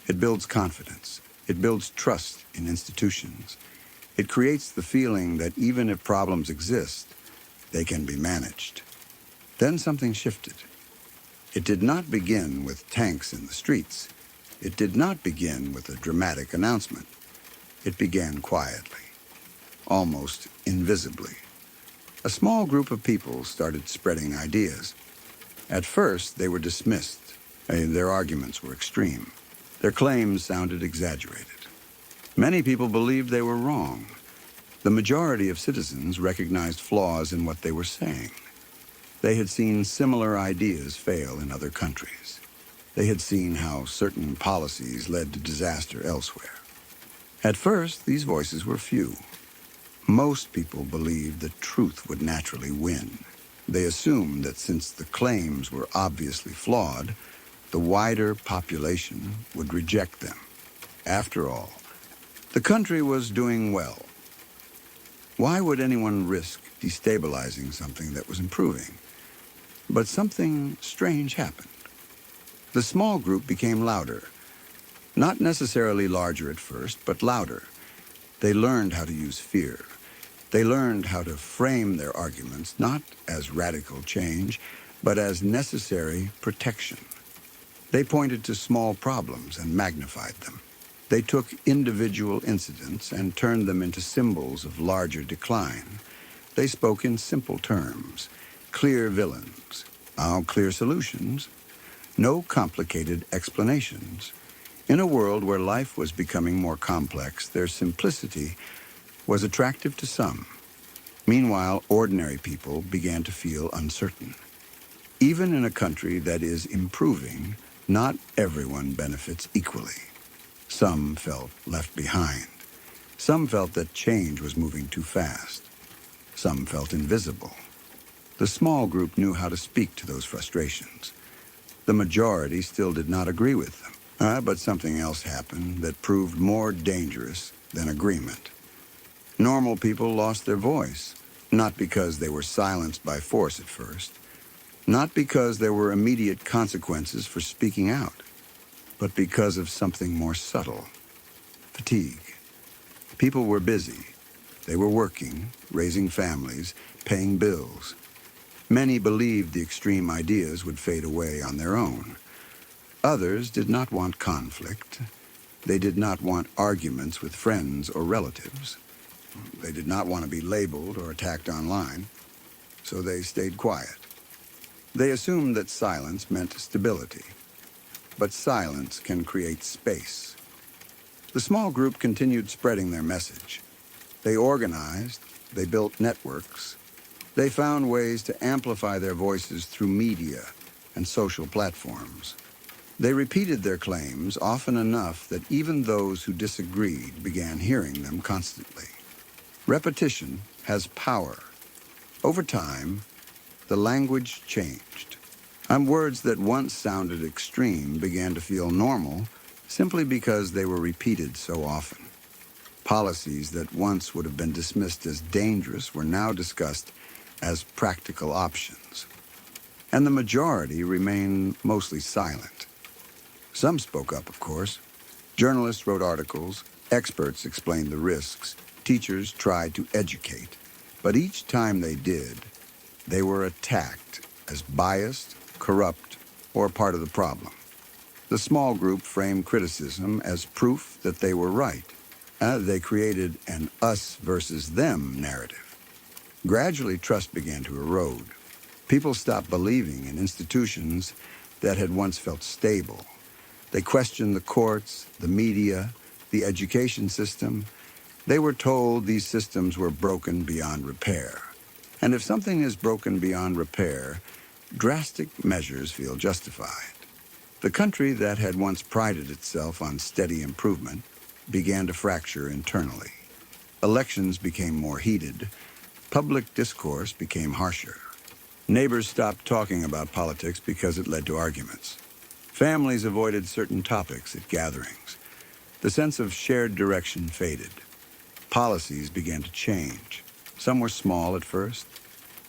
Speaker 1: It builds confidence. It builds trust in institutions. It creates the feeling that even if problems exist, they can be managed. Then something shifted. It did not begin with tanks in the streets. It did not begin with a dramatic announcement. It began quietly, almost invisibly. A small group of people started spreading ideas. At first, they were dismissed. Their arguments were extreme. Their claims sounded exaggerated. Many people believed they were wrong. The majority of citizens recognized flaws in what they were saying. They had seen similar ideas fail in other countries. They had seen how certain policies led to disaster elsewhere. At first, these voices were few. Most people believed that truth would naturally win. They assumed that since the claims were obviously flawed, the wider population would reject them. After all, the country was doing well. Why would anyone risk destabilizing something that was improving? But something strange happened. The small group became louder. Not necessarily larger at first, but louder. They learned how to use fear. They learned how to frame their arguments not as radical change, but as necessary protection. They pointed to small problems and magnified them. They took individual incidents and turned them into symbols of larger decline. They spoke in simple terms, clear villains, clear solutions, no complicated explanations. In a world where life was becoming more complex, their simplicity was attractive to some. Meanwhile, ordinary people began to feel uncertain. Even in a country that is improving, not everyone benefits equally. Some felt left behind. Some felt that change was moving too fast. Some felt invisible. The small group knew how to speak to those frustrations. The majority still did not agree with them. But something else happened that proved more dangerous than agreement. Normal people lost their voice, not because they were silenced by force at first, not because there were immediate consequences for speaking out, but because of something more subtle. Fatigue. People were busy. They were working, raising families, paying bills. Many believed the extreme ideas would fade away on their own. Others did not want conflict. They did not want arguments with friends or relatives. They did not want to be labeled or attacked online, so they stayed quiet. They assumed that silence meant stability, but silence can create space. The small group continued spreading their message. They organized, they built networks, they found ways to amplify their voices through media and social platforms. They repeated their claims often enough that even those who disagreed began hearing them constantly. Repetition has power. Over time, the language changed. Words that once sounded extreme began to feel normal simply because they were repeated so often. Policies that once would have been dismissed as dangerous were now discussed as practical options. And the majority remained mostly silent. Some spoke up, of course. Journalists wrote articles, experts explained the risks, teachers tried to educate. But each time they did, they were attacked as biased, corrupt, or part of the problem. The small group framed criticism as proof that they were right. They created an us versus them narrative. Gradually, trust began to erode. People stopped believing in institutions that had once felt stable. They questioned the courts, the media, the education system. They were told these systems were broken beyond repair. And if something is broken beyond repair, drastic measures feel justified. The country that had once prided itself on steady improvement began to fracture internally. Elections became more heated. Public discourse became harsher. Neighbors stopped talking about politics because it led to arguments. Families avoided certain topics at gatherings. The sense of shared direction faded. Policies began to change. Some were small at first.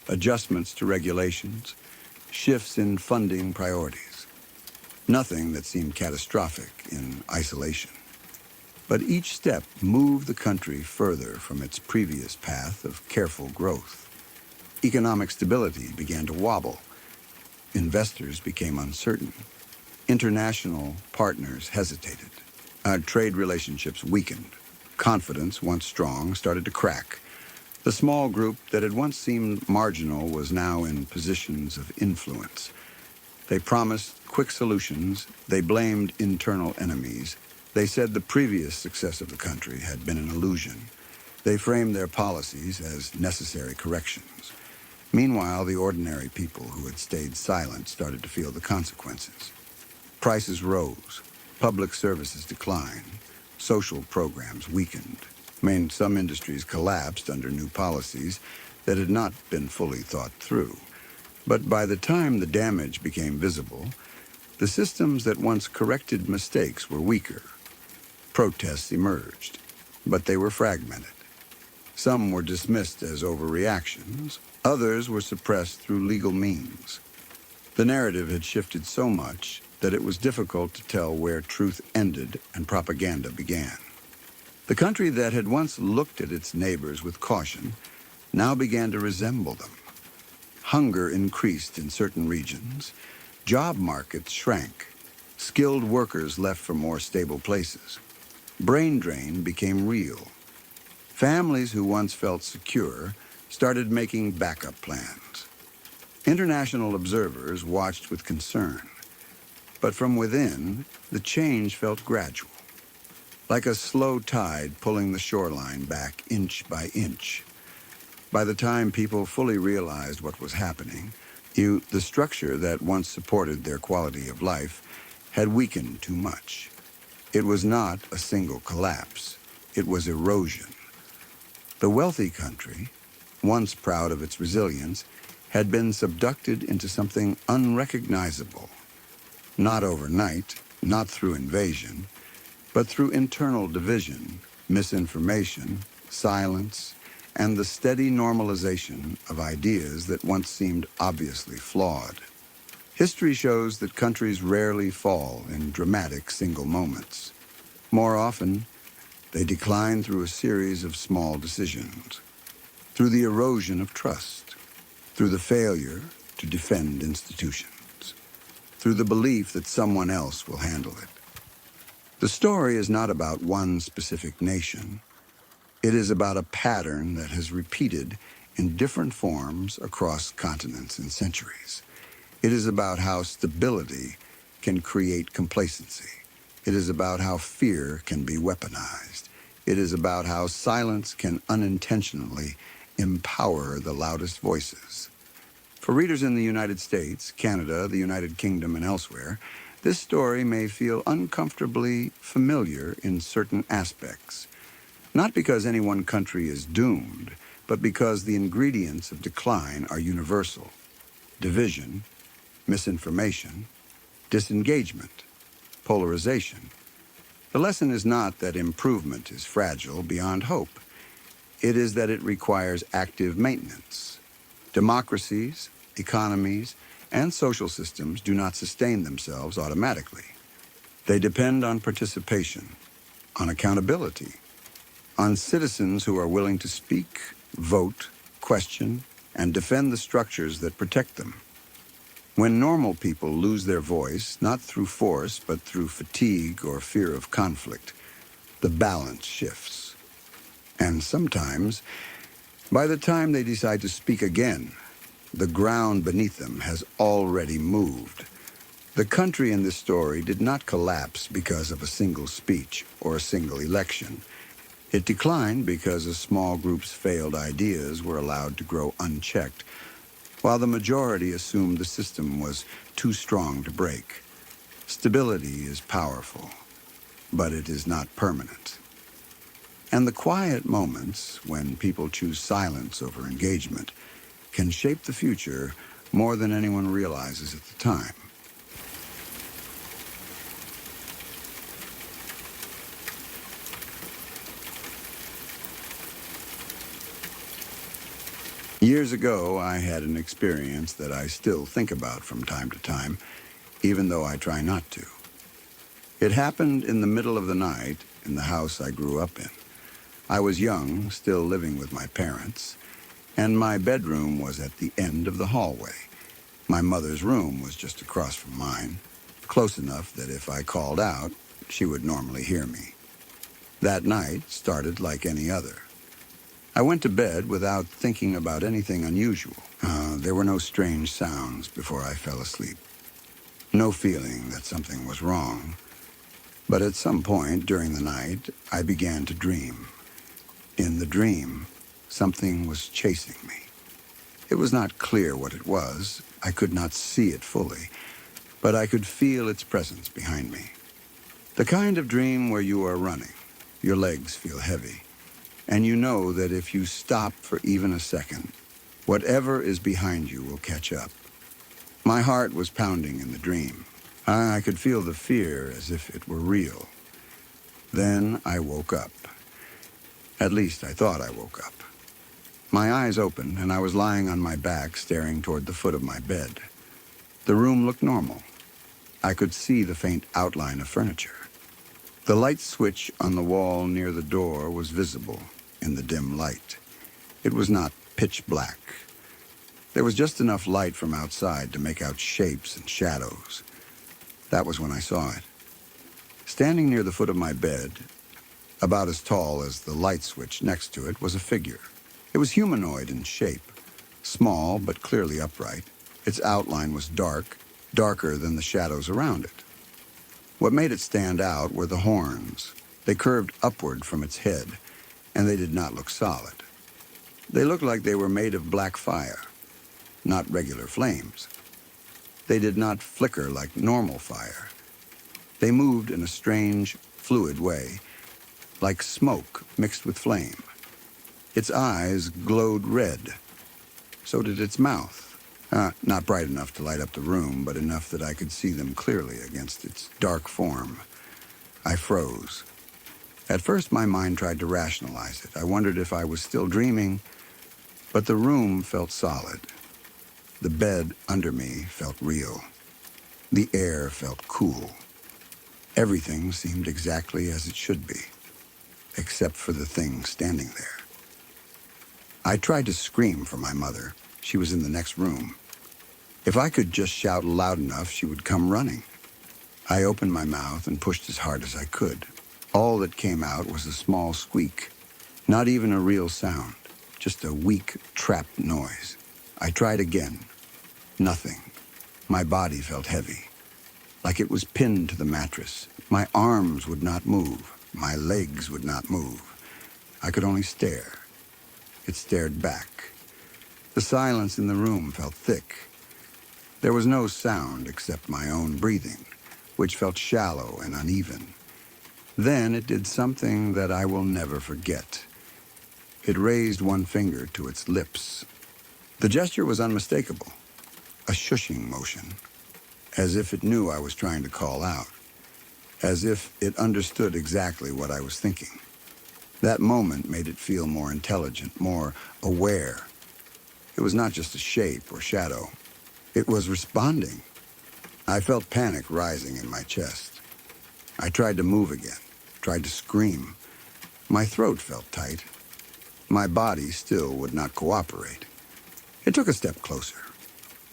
Speaker 1: Adjustments to regulations, shifts in funding priorities. Nothing that seemed catastrophic in isolation. But each step moved the country further from its previous path of careful growth. Economic stability began to wobble. Investors became uncertain. International partners hesitated. Our trade relationships weakened. Confidence, once strong, started to crack. The small group that had once seemed marginal was now in positions of influence. They promised quick solutions. They blamed internal enemies. They said the previous success of the country had been an illusion. They framed their policies as necessary corrections. Meanwhile, the ordinary people who had stayed silent started to feel the consequences. Prices rose. Public services declined. Social programs weakened. Some industries collapsed under new policies that had not been fully thought through. But by the time the damage became visible, the systems that once corrected mistakes were weaker. Protests emerged, but they were fragmented. Some were dismissed as overreactions. Others were suppressed through legal means. The narrative had shifted so much that it was difficult to tell where truth ended and propaganda began. The country that had once looked at its neighbors with caution now began to resemble them. Hunger increased in certain regions. Job markets shrank. Skilled workers left for more stable places. Brain drain became real. Families who once felt secure started making backup plans. International observers watched with concern. But from within, the change felt gradual. Like a slow tide pulling the shoreline back inch by inch. By the time people fully realized what was happening, the structure that once supported their quality of life had weakened too much. It was not a single collapse. It was erosion. The wealthy country, once proud of its resilience, had been subducted into something unrecognizable. Not overnight, not through invasion, but through internal division, misinformation, silence, and the steady normalization of ideas that once seemed obviously flawed. History shows that countries rarely fall in dramatic single moments. More often, they decline through a series of small decisions, through the erosion of trust, through the failure to defend institutions, through the belief that someone else will handle it. The story is not about one specific nation. It is about a pattern that has repeated in different forms across continents and centuries. It is about how stability can create complacency. It is about how fear can be weaponized. It is about how silence can unintentionally empower the loudest voices. For readers in the United States, Canada, the United Kingdom, and elsewhere, this story may feel uncomfortably familiar in certain aspects. Not because any one country is doomed, but because the ingredients of decline are universal. Division, misinformation, disengagement, polarization. The lesson is not that improvement is fragile beyond hope. It is that it requires active maintenance. Democracies, economies, and social systems do not sustain themselves automatically. They depend on participation, on accountability, on citizens who are willing to speak, vote, question, and defend the structures that protect them. When normal people lose their voice, not through force, but through fatigue or fear of conflict, the balance shifts. And sometimes, by the time they decide to speak again, the ground beneath them has already moved. The country in this story did not collapse because of a single speech or a single election. It declined because a small group's failed ideas were allowed to grow unchecked, while the majority assumed the system was too strong to break. Stability is powerful, but it is not permanent. And the quiet moments, when people choose silence over engagement, can shape the future more than anyone realizes at the time. Years ago, I had an experience that I still think about from time to time, even though I try not to. It happened in the middle of the night in the house I grew up in. I was young, still living with my parents, and my bedroom was at the end of the hallway. My mother's room was just across from mine, close enough that if I called out, she would normally hear me. That night started like any other. I went to bed without thinking about anything unusual. There were no strange sounds before I fell asleep. No feeling that something was wrong. But at some point during the night, I began to dream. In the dream, something was chasing me. It was not clear what it was. I could not see it fully, but I could feel its presence behind me. The kind of dream where you are running, your legs feel heavy, and you know that if you stop for even a second, whatever is behind you will catch up. My heart was pounding in the dream. I could feel the fear as if it were real. Then I woke up. At least I thought I woke up. My eyes opened, and I was lying on my back staring toward the foot of my bed. The room looked normal. I could see the faint outline of furniture. The light switch on the wall near the door was visible in the dim light. It was not pitch black. There was just enough light from outside to make out shapes and shadows. That was when I saw it. Standing near the foot of my bed, about as tall as the light switch next to it, was a figure. It was humanoid in shape, small but clearly upright. Its outline was dark, darker than the shadows around it. What made it stand out were the horns. They curved upward from its head, and they did not look solid. They looked like they were made of black fire, not regular flames. They did not flicker like normal fire. They moved in a strange, fluid way, like smoke mixed with flame. Its eyes glowed red. So did its mouth. Not bright enough to light up the room, but enough that I could see them clearly against its dark form. I froze. At first, my mind tried to rationalize it. I wondered if I was still dreaming, but the room felt solid. The bed under me felt real. The air felt cool. Everything seemed exactly as it should be, except for the thing standing there. I tried to scream for my mother. She was in the next room. If I could just shout loud enough, she would come running. I opened my mouth and pushed as hard as I could. All that came out was a small squeak. Not even a real sound, just a weak, trapped noise. I tried again. Nothing. My body felt heavy, like it was pinned to the mattress. My arms would not move. My legs would not move. I could only stare. It stared back. The silence in the room felt thick. There was no sound except my own breathing, which felt shallow and uneven. Then it did something that I will never forget. It raised one finger to its lips. The gesture was unmistakable, a shushing motion, as if it knew I was trying to call out, as if it understood exactly what I was thinking. That moment made it feel more intelligent, more aware. It was not just a shape or shadow. It was responding. I felt panic rising in my chest. I tried to move again, tried to scream. My throat felt tight. My body still would not cooperate. It took a step closer.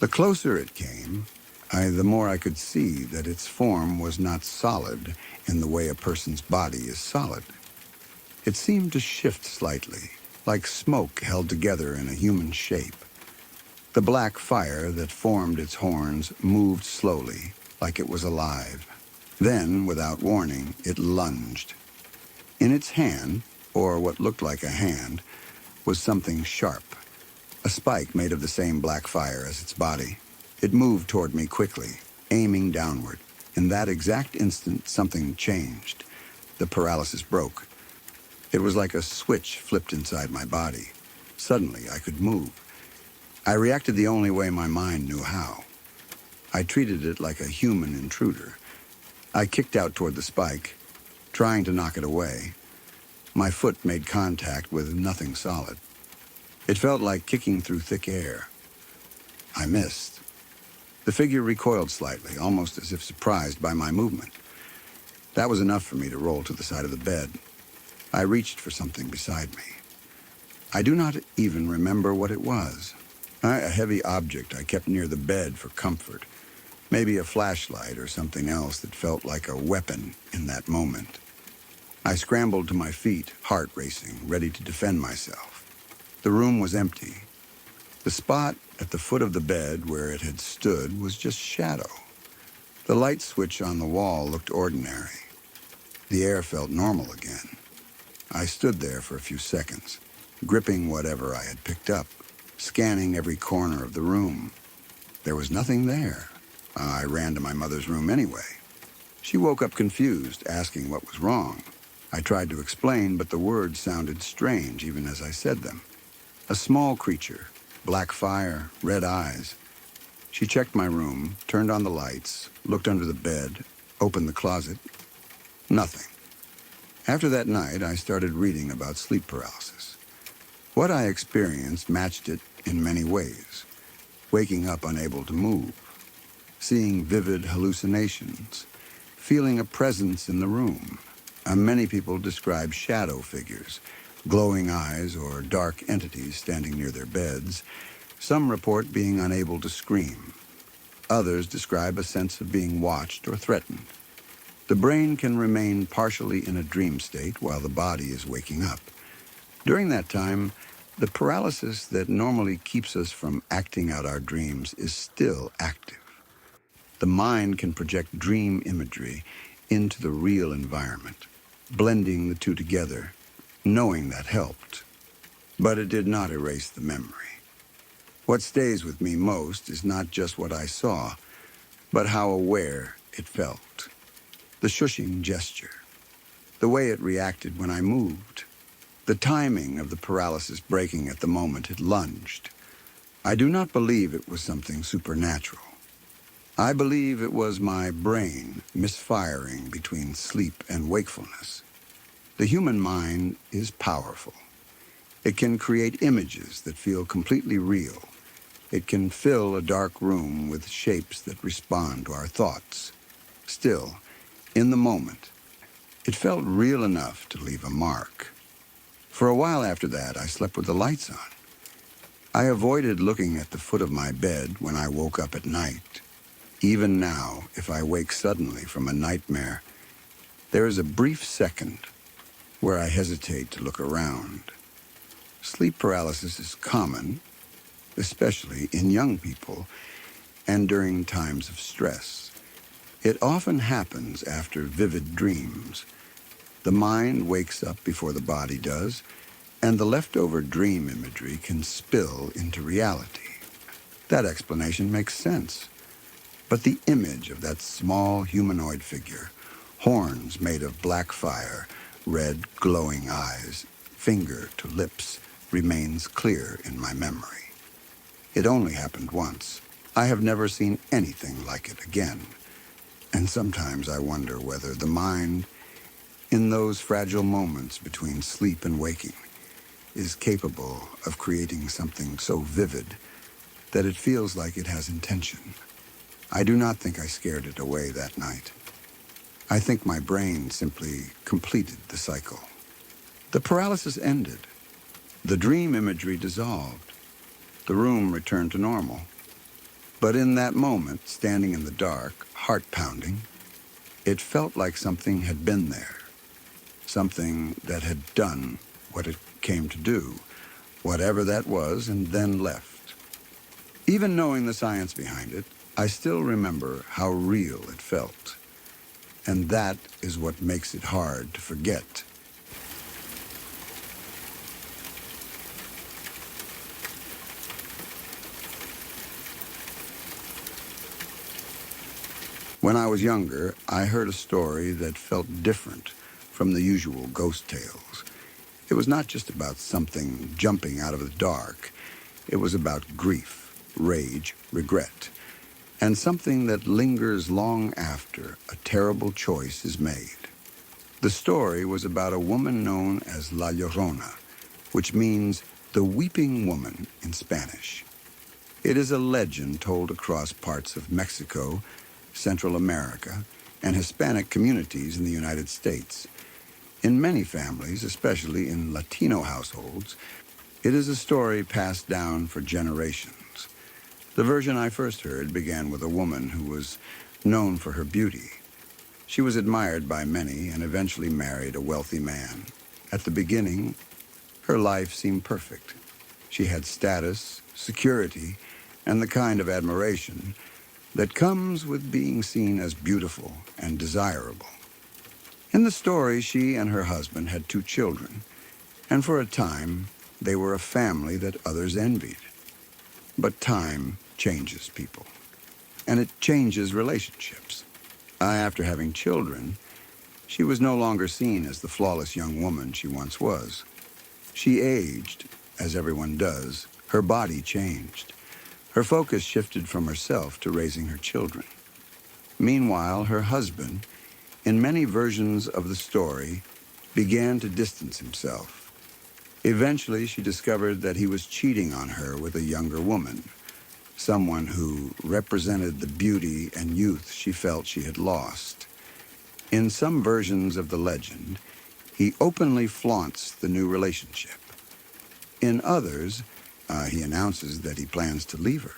Speaker 1: The closer it came, the more I could see that its form was not solid in the way a person's body is solid. It seemed to shift slightly, like smoke held together in a human shape. The black fire that formed its horns moved slowly, like it was alive. Then, without warning, it lunged. In its hand, or what looked like a hand, was something sharp, a spike made of the same black fire as its body. It moved toward me quickly, aiming downward. In that exact instant, something changed. The paralysis broke. It was like a switch flipped inside my body. Suddenly, I could move. I reacted the only way my mind knew how. I treated it like a human intruder. I kicked out toward the spike, trying to knock it away. My foot made contact with nothing solid. It felt like kicking through thick air. I missed. The figure recoiled slightly, almost as if surprised by my movement. That was enough for me to roll to the side of the bed. I reached for something beside me. I do not even remember what it was. A heavy object I kept near the bed for comfort. Maybe a flashlight or something else that felt like a weapon in that moment. I scrambled to my feet, heart racing, ready to defend myself. The room was empty. The spot at the foot of the bed where it had stood was just shadow. The light switch on the wall looked ordinary. The air felt normal again. I stood there for a few seconds, gripping whatever I had picked up, scanning every corner of the room. There was nothing there. I ran to my mother's room anyway. She woke up confused, asking what was wrong. I tried to explain, but the words sounded strange even as I said them. A small creature, black fire, red eyes. She checked my room, turned on the lights, looked under the bed, opened the closet. Nothing. After that night, I started reading about sleep paralysis. What I experienced matched it in many ways. Waking up unable to move, seeing vivid hallucinations, feeling a presence in the room. Many people describe shadow figures, glowing eyes or dark entities standing near their beds. Some report being unable to scream. Others describe a sense of being watched or threatened. The brain can remain partially in a dream state while the body is waking up. During that time, the paralysis that normally keeps us from acting out our dreams is still active. The mind can project dream imagery into the real environment, blending the two together, knowing that helped. But it did not erase the memory. What stays with me most is not just what I saw, but how aware it felt. The shushing gesture, the way it reacted when I moved, the timing of the paralysis breaking at the moment it lunged. I do not believe it was something supernatural. I believe it was my brain misfiring between sleep and wakefulness. The human mind is powerful. It can create images that feel completely real. It can fill a dark room with shapes that respond to our thoughts. Still, in the moment, it felt real enough to leave a mark. For a while after that, I slept with the lights on. I avoided looking at the foot of my bed when I woke up at night. Even now, if I wake suddenly from a nightmare, there is a brief second where I hesitate to look around. Sleep paralysis is common, especially in young people and during times of stress. It often happens after vivid dreams. The mind wakes up before the body does, and the leftover dream imagery can spill into reality. That explanation makes sense. But the image of that small humanoid figure, horns made of black fire, red glowing eyes, finger to lips, remains clear in my memory. It only happened once. I have never seen anything like it again. And sometimes I wonder whether the mind, in those fragile moments between sleep and waking, is capable of creating something so vivid that it feels like it has intention. I do not think I scared it away that night. I think my brain simply completed the cycle. The paralysis ended. The dream imagery dissolved. The room returned to normal. But in that moment, standing in the dark, heart pounding, it felt like something had been there. Something that had done what it came to do, whatever that was, and then left. Even knowing the science behind it, I still remember how real it felt. And that is what makes it hard to forget. When I was younger, I heard a story that felt different from the usual ghost tales. It was not just about something jumping out of the dark. It was about grief, rage, regret, and something that lingers long after a terrible choice is made. The story was about a woman known as La Llorona, which means the weeping woman in Spanish. It is a legend told across parts of Mexico, Central America, and Hispanic communities in the United States. In many families, especially in Latino households, it is a story passed down for generations. The version I first heard began with a woman who was known for her beauty. She was admired by many and eventually married a wealthy man. At the beginning, her life seemed perfect. She had status, security, and the kind of admiration that comes with being seen as beautiful and desirable. In the story, she and her husband had 2 children, and for a time, they were a family that others envied. But time changes people, and it changes relationships. After having children, she was no longer seen as the flawless young woman she once was. She aged, as everyone does. Her body changed. Her focus shifted from herself to raising her children. Meanwhile, her husband, in many versions of the story, began to distance himself. Eventually, she discovered that he was cheating on her with a younger woman, someone who represented the beauty and youth she felt she had lost. In some versions of the legend, he openly flaunts the new relationship. In others, he announces that he plans to leave her.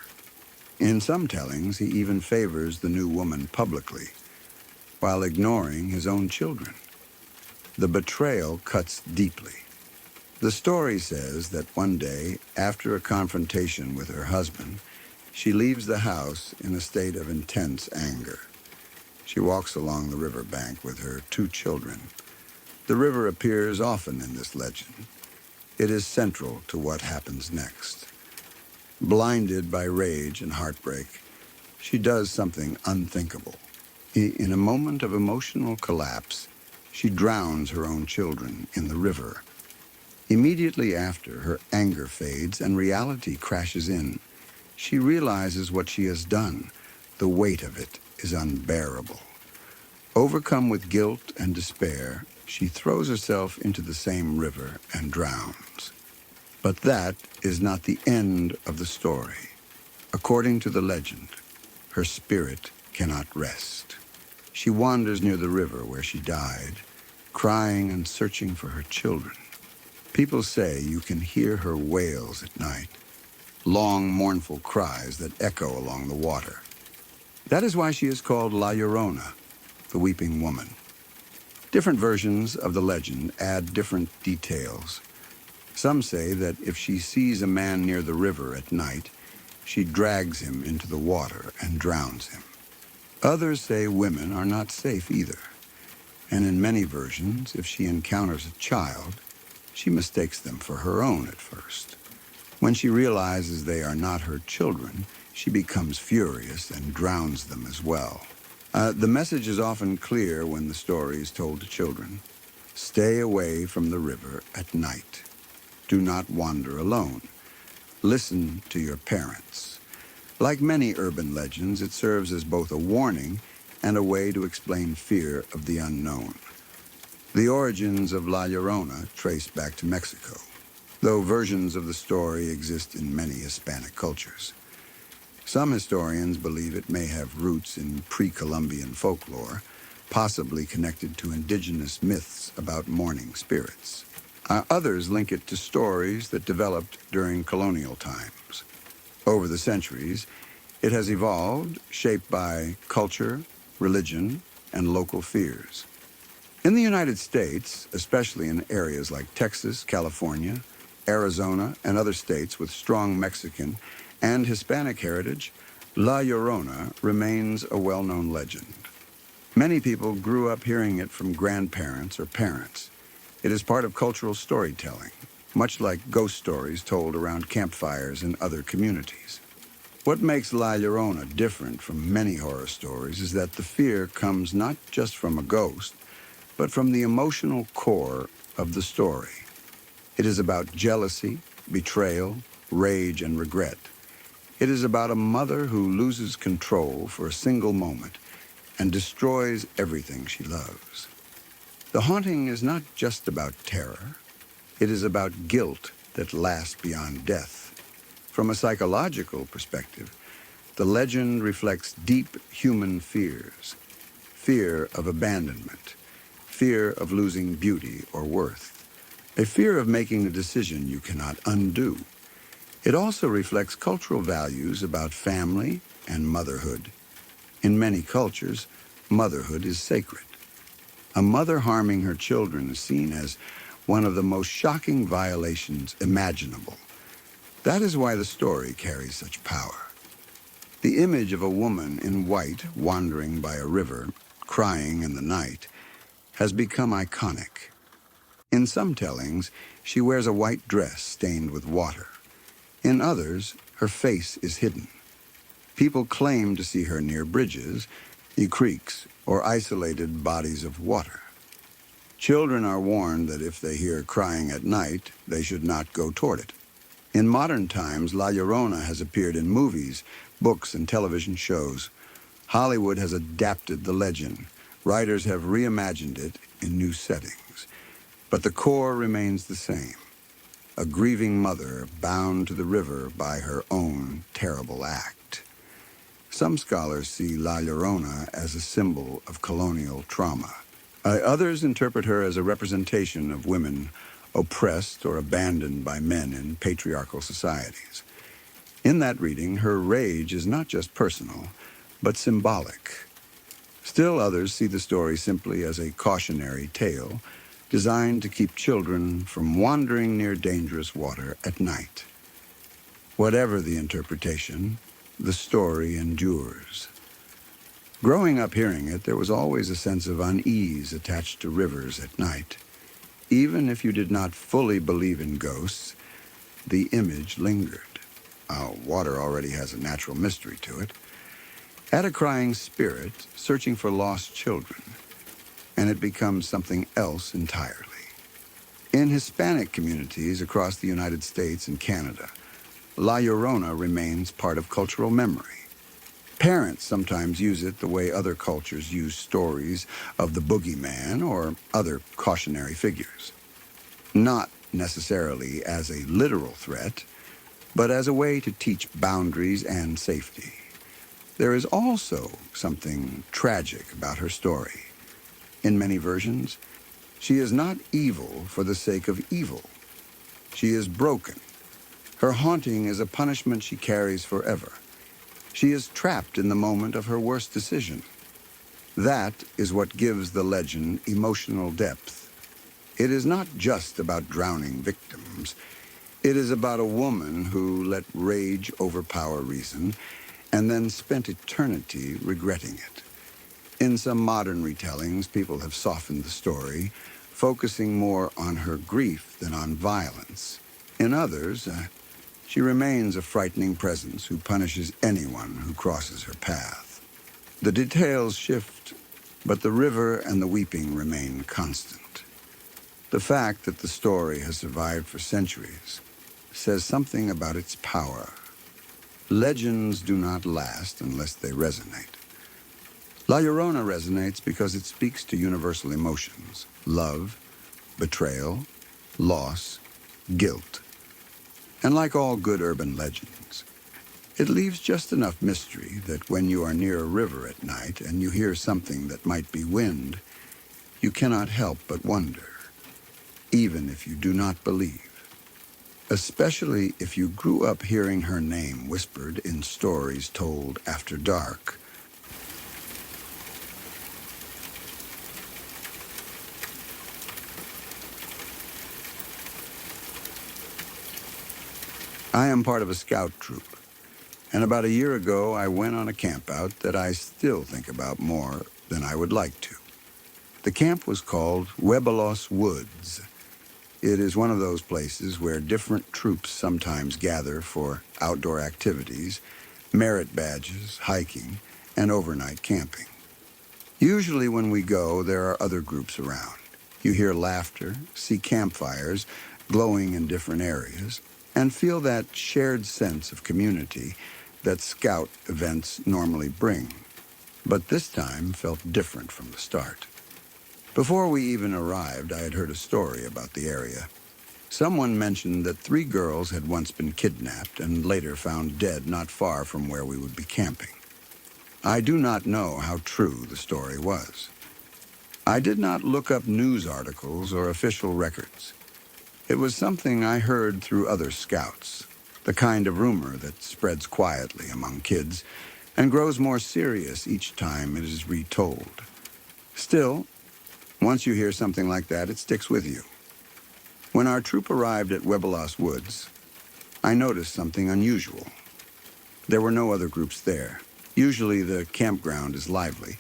Speaker 1: In some tellings, he even favors the new woman publicly, while ignoring his own children. The betrayal cuts deeply. The story says that one day, after a confrontation with her husband, she leaves the house in a state of intense anger. She walks along the riverbank with her 2 children. The river appears often in this legend. It is central to what happens next. Blinded by rage and heartbreak, she does something unthinkable. In a moment of emotional collapse, she drowns her own children in the river. Immediately after, her anger fades and reality crashes in. She realizes what she has done. The weight of it is unbearable. Overcome with guilt and despair, she throws herself into the same river and drowns. But that is not the end of the story. According to the legend, her spirit cannot rest. She wanders near the river where she died, crying and searching for her children. People say you can hear her wails at night, long, mournful cries that echo along the water. That is why she is called La Llorona, the weeping woman. Different versions of the legend add different details. Some say that if she sees a man near the river at night, she drags him into the water and drowns him. Others say women are not safe either. And in many versions, if she encounters a child, she mistakes them for her own at first. When she realizes they are not her children, she becomes furious and drowns them as well. The message is often clear when the story is told to children. Stay away from the river at night. Do not wander alone. Listen to your parents. Like many urban legends, it serves as both a warning and a way to explain fear of the unknown. The origins of La Llorona trace back to Mexico, though versions of the story exist in many Hispanic cultures. Some historians believe it may have roots in pre-Columbian folklore, possibly connected to indigenous myths about mourning spirits. Others link it to stories that developed during colonial times. Over the centuries, it has evolved, shaped by culture, religion, and local fears. In the United States, especially in areas like Texas, California, Arizona, and other states with strong Mexican and Hispanic heritage, La Llorona remains a well-known legend. Many people grew up hearing it from grandparents or parents. It is part of cultural storytelling, much like ghost stories told around campfires in other communities. What makes La Llorona different from many horror stories is that the fear comes not just from a ghost, but from the emotional core of the story. It is about jealousy, betrayal, rage, and regret. It is about a mother who loses control for a single moment and destroys everything she loves. The haunting is not just about terror. It is about guilt that lasts beyond death. From a psychological perspective, the legend reflects deep human fears. fear of abandonment, fear of losing beauty or worth, a fear of making a decision you cannot undo. It also reflects cultural values about family and motherhood. In many cultures, motherhood is sacred. A mother harming her children is seen as one of the most shocking violations imaginable. That is why the story carries such power. The image of a woman in white wandering by a river, crying in the night, has become iconic. In some tellings, she wears a white dress stained with water. In others, her face is hidden. People claim to see her near bridges, creeks, or isolated bodies of water. Children are warned that if they hear crying at night, they should not go toward it. In modern times, La Llorona has appeared in movies, books, and television shows. Hollywood has adapted the legend. Writers have reimagined it in new settings. But the core remains the same. A grieving mother bound to the river by her own terrible act. Some scholars see La Llorona as a symbol of colonial trauma. Others interpret her as a representation of women oppressed or abandoned by men in patriarchal societies. In that reading, her rage is not just personal, but symbolic. Still others see the story simply as a cautionary tale designed to keep children from wandering near dangerous water at night. Whatever the interpretation, the story endures. Growing up hearing it, there was always a sense of unease attached to rivers at night. Even if you did not fully believe in ghosts, the image lingered. Water already has a natural mystery to it. Add a crying spirit searching for lost children, and it becomes something else entirely. In Hispanic communities across the United States and Canada, La Llorona remains part of cultural memory. Parents sometimes use it the way other cultures use stories of the boogeyman or other cautionary figures. Not necessarily as a literal threat, but as a way to teach boundaries and safety. There is also something tragic about her story. In many versions, she is not evil for the sake of evil. She is broken. Her haunting is a punishment she carries forever. She is trapped in the moment of her worst decision. That is what gives the legend emotional depth. It is not just about drowning victims. It is about a woman who let rage overpower reason and then spent eternity regretting it. In some modern retellings, people have softened the story, focusing more on her grief than on violence. In others, she remains a frightening presence who punishes anyone who crosses her path. The details shift, but the river and the weeping remain constant. The fact that the story has survived for centuries says something about its power. Legends do not last unless they resonate. La Llorona resonates because it speaks to universal emotions: love, betrayal, loss, guilt. And like all good urban legends, it leaves just enough mystery that when you are near a river at night and you hear something that might be wind, you cannot help but wonder, even if you do not believe. Especially if you grew up hearing her name whispered in stories told after dark. I am part of a scout troop, and about a year ago I went on a campout that I still think about more than I would like to. The camp was called Webelos Woods. It is one of those places where different troops sometimes gather for outdoor activities, merit badges, hiking, and overnight camping. Usually when we go, there are other groups around. You hear laughter, see campfires glowing in different areas, and feel that shared sense of community that scout events normally bring. But this time felt different from the start. Before we even arrived, I had heard a story about the area. Someone mentioned that 3 girls had once been kidnapped and later found dead not far from where we would be camping. I do not know how true the story was. I did not look up news articles or official records. It was something I heard through other scouts, the kind of rumor that spreads quietly among kids and grows more serious each time it is retold. Still, once you hear something like that, it sticks with you. When our troop arrived at Webelos Woods, I noticed something unusual. There were no other groups there. Usually the campground is lively,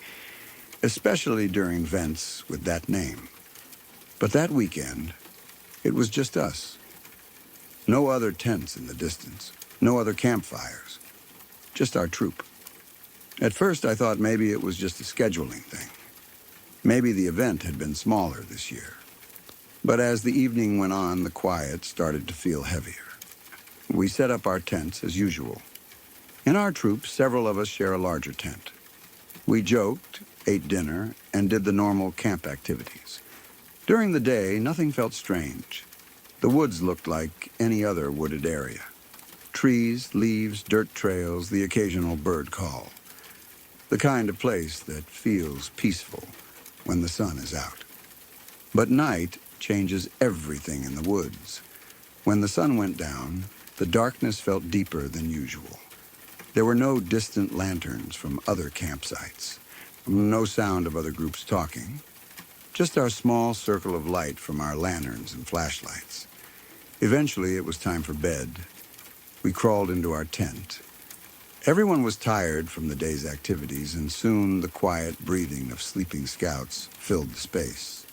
Speaker 1: especially during vents with that name. But that weekend, it was just us. No other tents in the distance, no other campfires, just our troop. At first I thought maybe it was just a scheduling thing. Maybe the event had been smaller this year. But as the evening went on, the quiet started to feel heavier. We set up our tents as usual. In our troop, several of us share a larger tent. We joked, ate dinner, and did the normal camp activities. During the day, nothing felt strange. The woods looked like any other wooded area. Trees, leaves, dirt trails, the occasional bird call. The kind of place that feels peaceful when the sun is out. But night changes everything in the woods. When the sun went down, the darkness felt deeper than usual. There were no distant lanterns from other campsites, no sound of other groups talking, just our small circle of light from our lanterns and flashlights. Eventually, it was time for bed. We crawled into our tent. Everyone was tired from the day's activities, and soon the quiet breathing of sleeping scouts filled the space.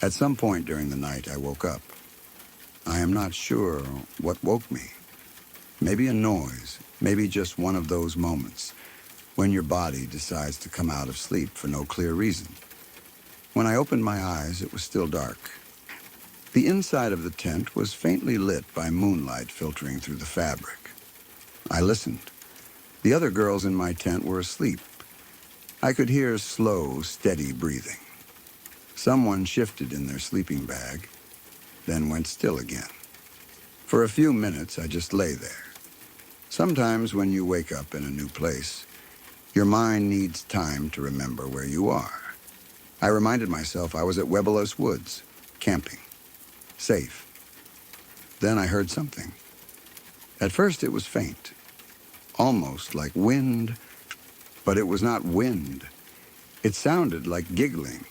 Speaker 1: At some point during the night, I woke up. I am not sure what woke me. Maybe a noise, maybe just one of those moments when your body decides to come out of sleep for no clear reason. When I opened my eyes, it was still dark. The inside of the tent was faintly lit by moonlight filtering through the fabric. I listened. The other girls in my tent were asleep. I could hear slow, steady breathing. Someone shifted in their sleeping bag, then went still again. For a few minutes, I just lay there. Sometimes when you wake up in a new place, your mind needs time to remember where you are. I reminded myself I was at Webelos Woods, camping, safe. Then I heard something. At first it was faint, almost like wind, but it was not wind. It sounded like giggling,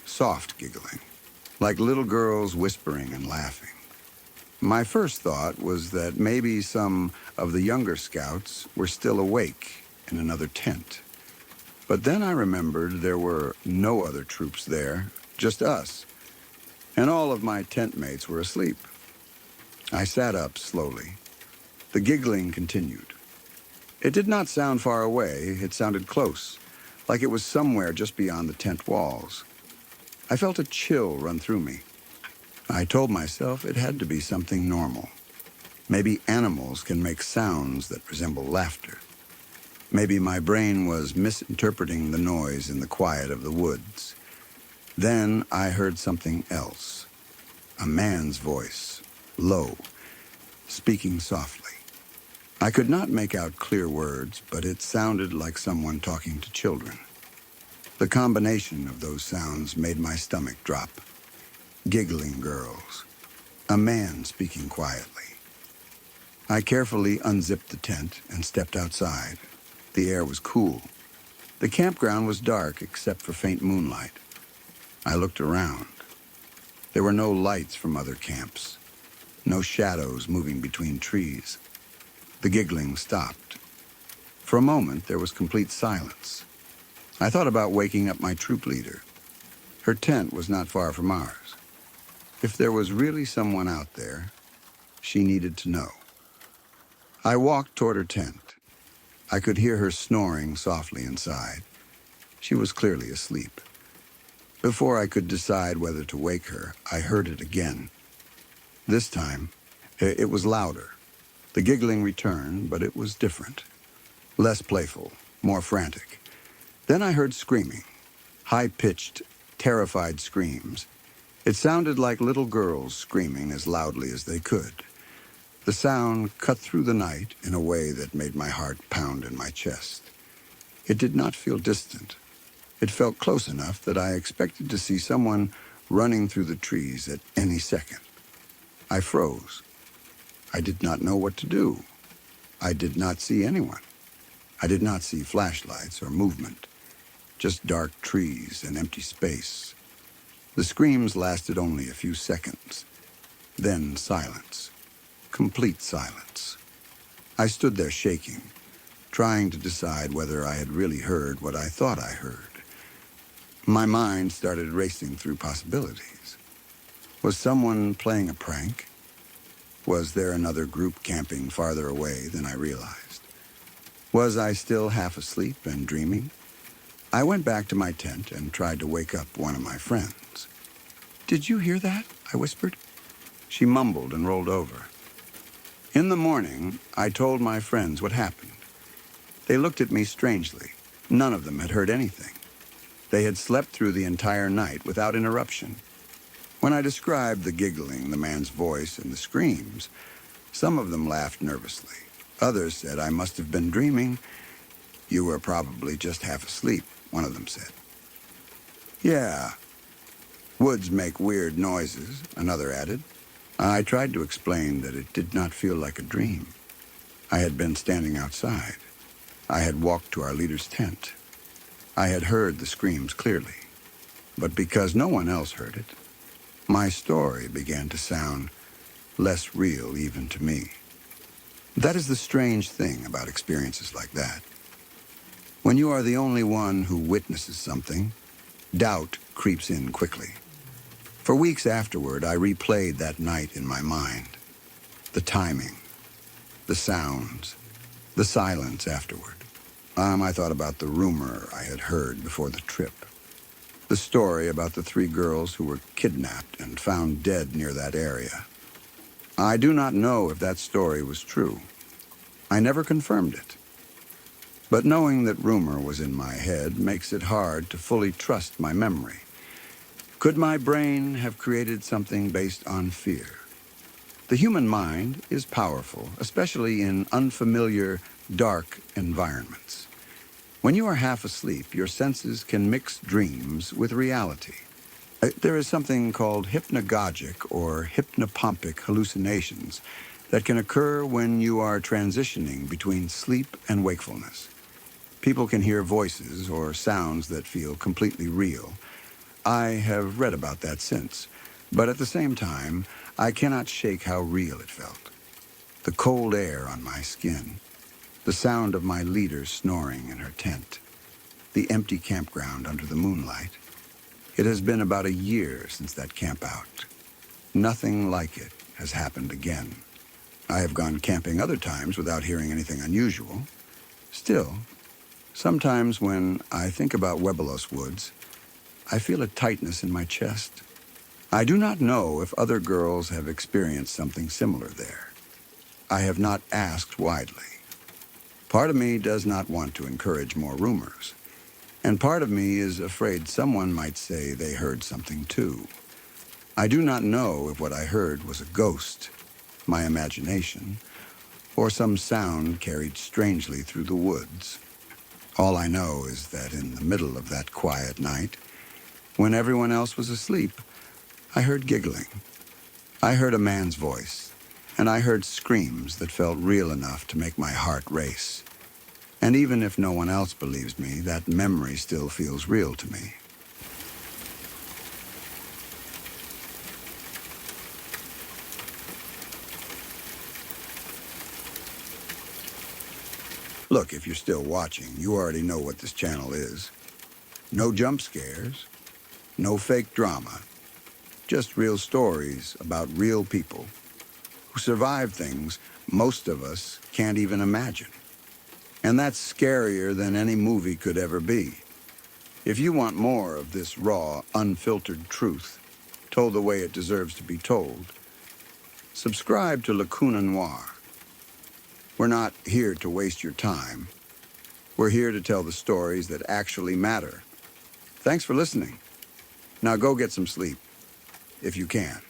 Speaker 1: soft giggling, like little girls whispering and laughing. My first thought was that maybe some of the younger scouts were still awake in another tent. But then I remembered there were no other troops there, just us, and all of my tent mates were asleep. I sat up slowly. The giggling continued. It did not sound far away. It sounded close, like it was somewhere just beyond the tent walls. I felt a chill run through me. I told myself it had to be something normal. Maybe animals can make sounds that resemble laughter. Maybe my brain was misinterpreting the noise in the quiet of the woods. Then I heard something else. A man's voice, low, speaking softly. I could not make out clear words, but it sounded like someone talking to children. The combination of those sounds made my stomach drop. Giggling girls. A man speaking quietly. I carefully unzipped the tent and stepped outside. The air was cool. The campground was dark except for faint moonlight. I looked around. There were no lights from other camps. No shadows moving between trees. The giggling stopped. For a moment, there was complete silence. I thought about waking up my troop leader. Her tent was not far from ours. If there was really someone out there, she needed to know. I walked toward her tent. I could hear her snoring softly inside. She was clearly asleep. Before I could decide whether to wake her, I heard it again. This time, it was louder. The giggling returned, but it was different. Less playful, more frantic. Then I heard screaming, high-pitched, terrified screams. It sounded like little girls screaming as loudly as they could. The sound cut through the night in a way that made my heart pound in my chest. It did not feel distant. It felt close enough that I expected to see someone running through the trees at any second. I froze. I did not know what to do. I did not see anyone. I did not see flashlights or movement, just dark trees and empty space. The screams lasted only a few seconds. Then silence. Complete silence. I stood there shaking, trying to decide whether I had really heard what I thought I heard. My mind started racing through possibilities. Was someone playing a prank? Was there another group camping farther away than I realized? Was I still half asleep and dreaming? I went back to my tent and tried to wake up one of my friends. "Did you hear that?" I whispered. She mumbled and rolled over. In the morning, I told my friends what happened. They looked at me strangely. None of them had heard anything. They had slept through the entire night without interruption. When I described the giggling, the man's voice, and the screams, some of them laughed nervously. Others said I must have been dreaming. "You were probably just half asleep," one of them said. "Yeah, woods make weird noises," another added. I tried to explain that it did not feel like a dream. I had been standing outside. I had walked to our leader's tent. I had heard the screams clearly. But because no one else heard it, my story began to sound less real even to me. That is the strange thing about experiences like that. When you are the only one who witnesses something, doubt creeps in quickly. For weeks afterward, I replayed that night in my mind. The timing, the sounds, the silence afterward. I thought about the rumor I had heard before the trip. The story about the 3 girls who were kidnapped and found dead near that area. I do not know if that story was true. I never confirmed it. But knowing that rumor was in my head makes it hard to fully trust my memory. Could my brain have created something based on fear? The human mind is powerful, especially in unfamiliar, dark environments. When you are half asleep, your senses can mix dreams with reality. There is something called hypnagogic or hypnopompic hallucinations that can occur when you are transitioning between sleep and wakefulness. People can hear voices or sounds that feel completely real. I have read about that since, but at the same time, I cannot shake how real it felt. The cold air on my skin, the sound of my leader snoring in her tent, the empty campground under the moonlight. It has been about a year since that camp out. Nothing like it has happened again. I have gone camping other times without hearing anything unusual. Still, sometimes when I think about Webelos Woods, I feel a tightness in my chest. I do not know if other girls have experienced something similar there. I have not asked widely. Part of me does not want to encourage more rumors, and part of me is afraid someone might say they heard something too. I do not know if what I heard was a ghost, my imagination, or some sound carried strangely through the woods. All I know is that in the middle of that quiet night, when everyone else was asleep, I heard giggling. I heard a man's voice, and I heard screams that felt real enough to make my heart race. And even if no one else believes me, that memory still feels real to me. Look, if you're still watching, you already know what this channel is. No jump scares, no fake drama, just real stories about real people who survive things most of us can't even imagine. And that's scarier than any movie could ever be. If you want more of this raw, unfiltered truth, told the way it deserves to be told, subscribe to Lacuna Noir. We're not here to waste your time. We're here to tell the stories that actually matter. Thanks for listening. Now go get some sleep, if you can.